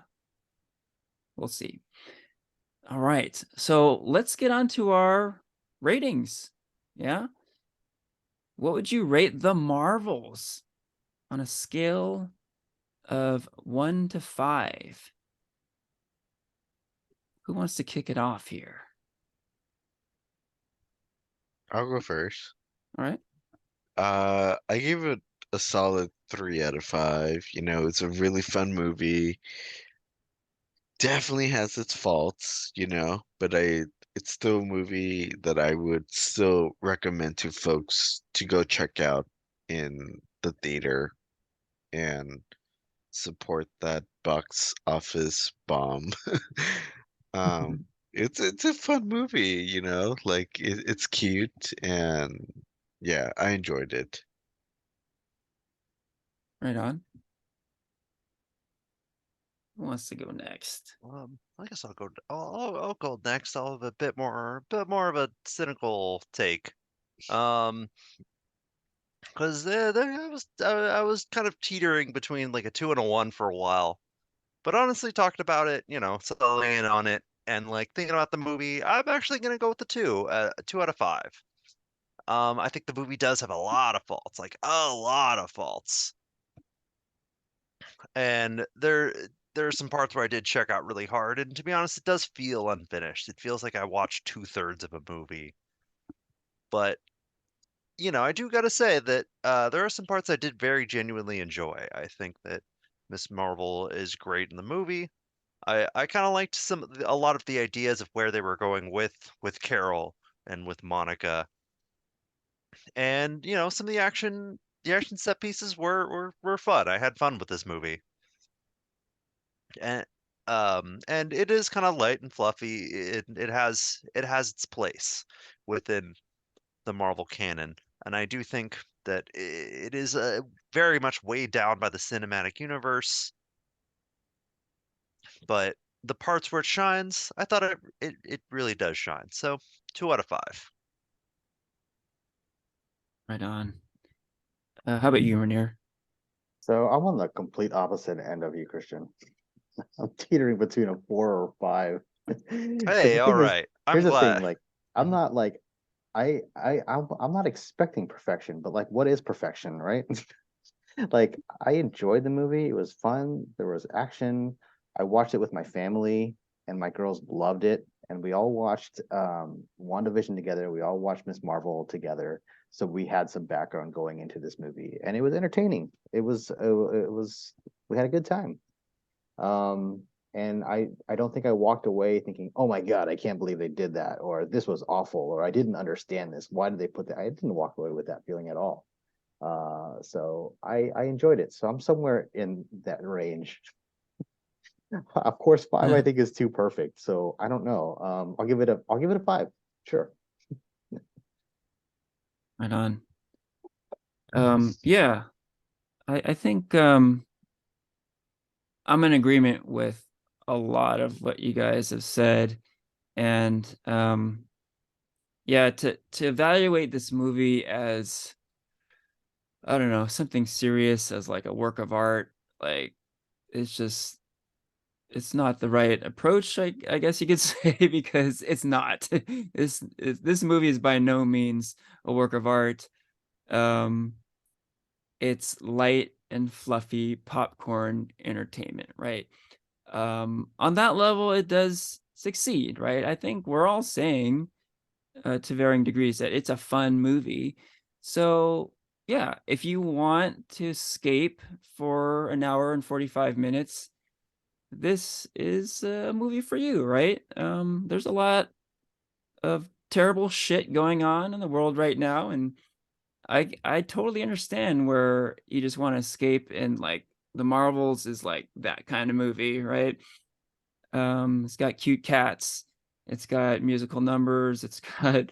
we'll see. All right, so let's get on to our ratings. Yeah, what would you rate the Marvels on a scale of 1 to 5? Who wants to kick it off here? I'll go first. All right. I gave it a solid 3 out of 5. You know, it's a really fun movie. Definitely has its faults, but it's still a movie that I would still recommend to folks to go check out in the theater and support that box office bomb. It's a fun movie, like it's cute and yeah, I enjoyed it. Right on. Who wants to go next? I guess I'll go. I'll go next. I'll have a bit more of a cynical take. Um, because I was kind of teetering between like a 2 and a 1 for a while. But honestly, talking about it, settling in on it, and like thinking about the movie, I'm actually gonna go with the 2, 2 out of 5. I think the movie does have a lot of faults, like a lot of faults, and there are some parts where I did check out really hard, and to be honest, it does feel unfinished. It feels like I watched 2/3 of a movie. But I do gotta say that there are some parts I did very genuinely enjoy. I think that Miss Marvel is great in the movie. I kind of liked a lot of the ideas of where they were going with Carol and with Monica, and some of the action set pieces were fun. I had fun with this movie, and and it is kind of light and fluffy. It has its place within the Marvel canon, and I do think that it is very much weighed down by the cinematic universe. But the parts where it shines, I thought it really does shine. So 2 out of 5. Right on. How about you, Ranier? So I'm on the complete opposite end of you, Christian. I'm teetering between a 4 or 5. Because Hey, the all thing is, right. I'm here's the thing, glad. like I'm Mhm. not like I'm not expecting perfection, but like what is perfection, right? Like I enjoyed the movie. It was fun. There was action. I watched it with my family and my girls loved it. And we all watched WandaVision together. We all watched Miss Marvel together. So we had some background going into this movie and it was entertaining. It was we had a good time. Um, and I don't think I walked away thinking, "Oh my God, I can't believe they did that," or "This was awful," or "I didn't understand this. Why did they put that?" I didn't walk away with that feeling at all. So I enjoyed it. So I'm somewhere in that range. Of course, 5 I think is too perfect. So I don't know. I'll give it a 5. Sure. Right on. Yeah, I think I'm in agreement with a lot of what you guys have said. And yeah, to evaluate this movie as, I don't know, something serious, as like a work of art, like it's just it's not the right approach, I guess you could say, because it's not. This movie is by no means a work of art. Um, it's light and fluffy popcorn entertainment, right? On that level, it does succeed, right? I think we're all saying to varying degrees that it's a fun movie. So yeah, if you want to escape for an hour and 45 minutes, this is a movie for you, right? There's a lot of terrible shit going on in the world right now, and I totally understand where you just want to escape, and like the Marvels is like that kind of movie, right? It's got cute cats, it's got musical numbers, it's got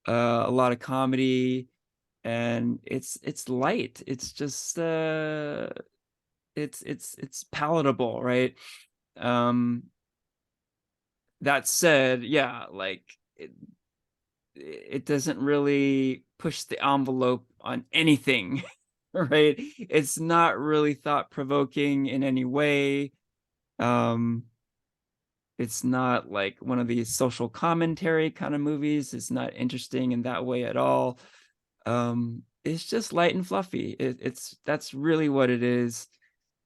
a lot of comedy, and it's light. It's just it's palatable, right? Um, that said, yeah, like it doesn't really push the envelope on anything, right? It's not really thought provoking in any way. Um, it's not like one of these social commentary kind of movies. It's not interesting in that way at all. It's just light and fluffy. That's really what it is.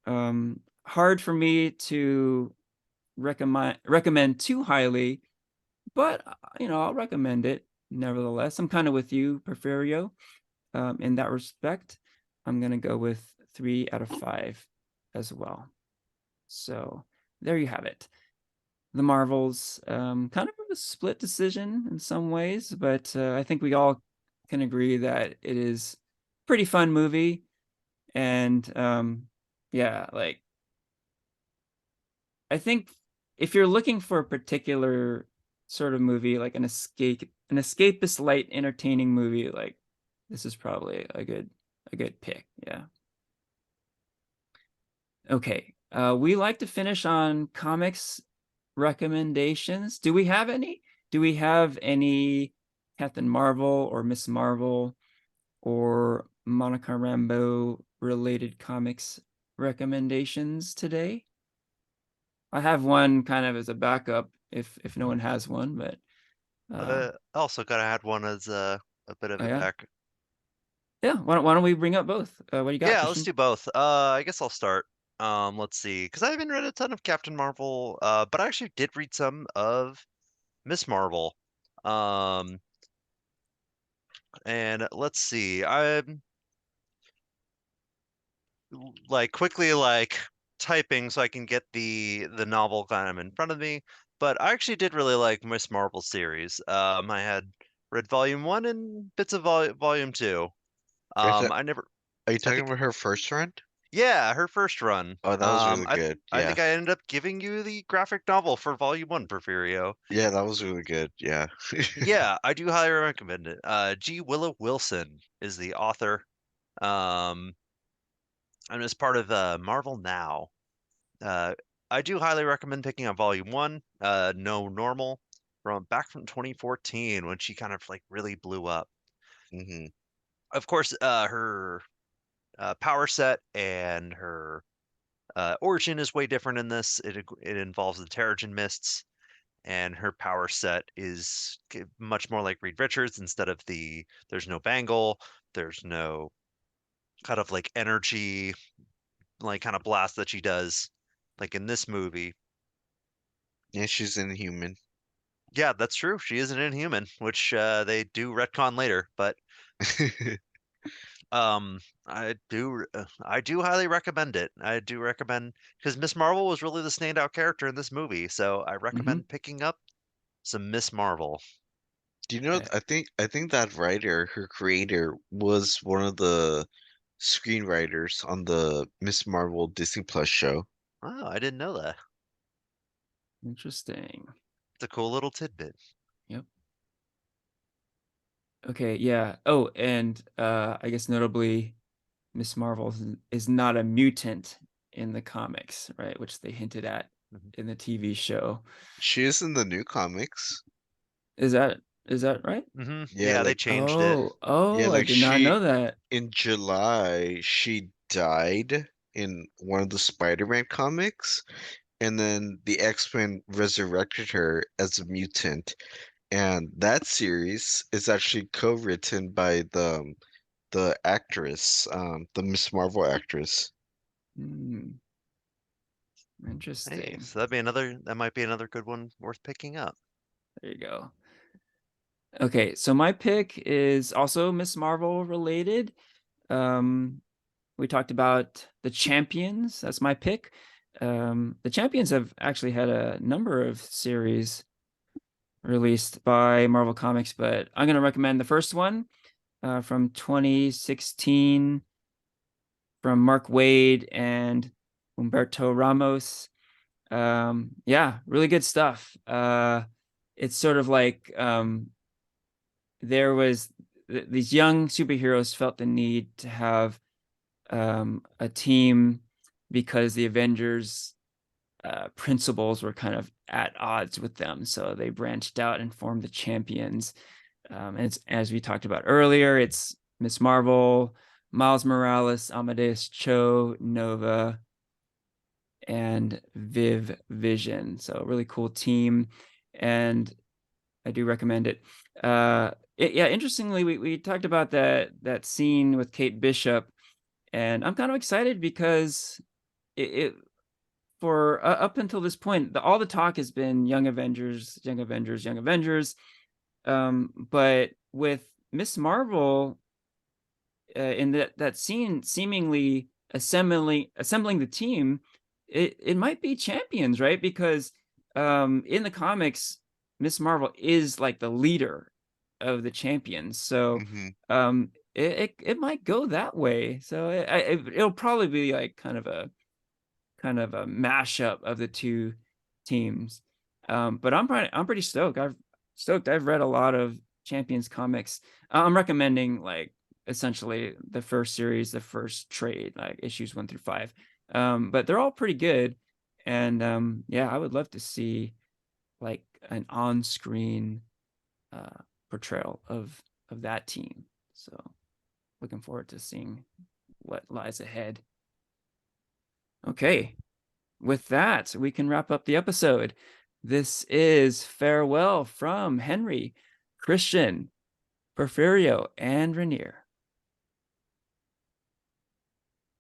Hard for me to recommend too highly, but I'll recommend it nevertheless. I'm kind of with you, Porfirio, in that respect. I'm gonna go with 3 out of 5 as well. So there you have it. The Marvels, kind of a split decision in some ways, but I think we all can agree that it is a pretty fun movie. And yeah, like I think if you're looking for a particular sort of movie, like an escapist light entertaining movie, like this is probably a good pick. Yeah. Okay. We like to finish on comics recommendations. Do we have any? Do we have any Captain Marvel or Miss Marvel or Monica Rambeau related comics recommendations today? I have one kind of as a backup if no one has one, but Also gotta add one as a bit of oh a yeah. back. Yeah, why don't we bring up both? What do you got, Yeah, let's Christian? do both. I guess I'll start. Let's see, because I haven't read a ton of Captain Marvel, but I actually did read some of Miss Marvel. Um, and let's see, I'm like quickly like typing so I can get the novel kind of in front of me. But I actually did really like Miss Marvel series. I had read volume one and bits of volume two. Is it, I never, are you I talking think, about her first run? yeah, her first run. Oh, that was really good. I Yeah. think I ended up giving you the graphic novel for volume one, Porfirio. Yeah, that was really good. Yeah. Yeah, I do highly recommend it. G. Willow Wilson is the author. Um, and as part of Marvel Now. Uh, I do highly recommend picking up Volume One, No Normal, from 2014 when she kind of like really blew up. hmm Of course, her power set and her origin is way different in this. It involves the Terrigen Mists, and her power set is much more like Reed Richards instead of there's no bangle, there's no kind of like energy, like kind of blast that she does, like in this movie. Yeah, she's inhuman. Yeah, that's true. She is an inhuman, which they do retcon later. But I do highly recommend it. I do recommend because Miss Marvel was really the standout character in this movie, so I Hmm. recommend picking up some Miss Marvel. Do you know, Yeah. I think that writer, her creator, was one of the screenwriters on the Miss Marvel Disney Plus show. Oh, I didn't know that. Interesting. It's a cool little tidbit. Yep. Okay, yeah. Oh, and I guess notably Miss Marvel is not a mutant in the comics, right? Which they hinted at Mhm. in the TV show. She is in the new comics. Is that right? Yeah, Yeah, they like changed it. yeah, I like did not know that. in July she died in one of the Spider-Man comics, and then the X-Men resurrected her as a mutant. And that series is actually co-written by the actress, the Miss Marvel actress. Hmm, Hey, interesting. so that might be another good one worth picking up. There you go. Okay, so my pick is also Miss Marvel related. We talked about the Champions. That's my pick. The Champions have actually had a number of series released by Marvel Comics, but I'm going to recommend the first one from 2016 from Mark Waid and Humberto Ramos. Yeah, really good stuff. It's sort of like there was these young superheroes felt the need to have a team because the Avengers principles were kind of at odds with them. So they branched out and formed the Champions. And it's, as we talked about earlier, it's Miss Marvel, Miles Morales, Amadeus Cho, Nova, and Viv Vision. So a really cool team, and I do recommend it. Yeah, interestingly, we talked about that scene with Kate Bishop, and I'm kind of excited because it for up until this point, all the talk has been Young Avengers, Young Avengers, Young Avengers. But with Miss Marvel in that scene, seemingly assembling the team, it might be Champions, right? Because in the comics, Miss Marvel is like the leader of the Champions, so Hmm. it might go that way. So it'll probably be like kind of a mashup of the two teams. But I'm pretty stoked. I've read a lot of Champions comics. I'm recommending like essentially the first series, the first trade, like issues 1 through 5. But they're all pretty good. And yeah, I would love to see like an on-screen portrayal of that team. So looking forward to seeing what lies ahead. Okay. With that, we can wrap up the episode. This is farewell from Henry, Christian, Porfirio, and Ranier.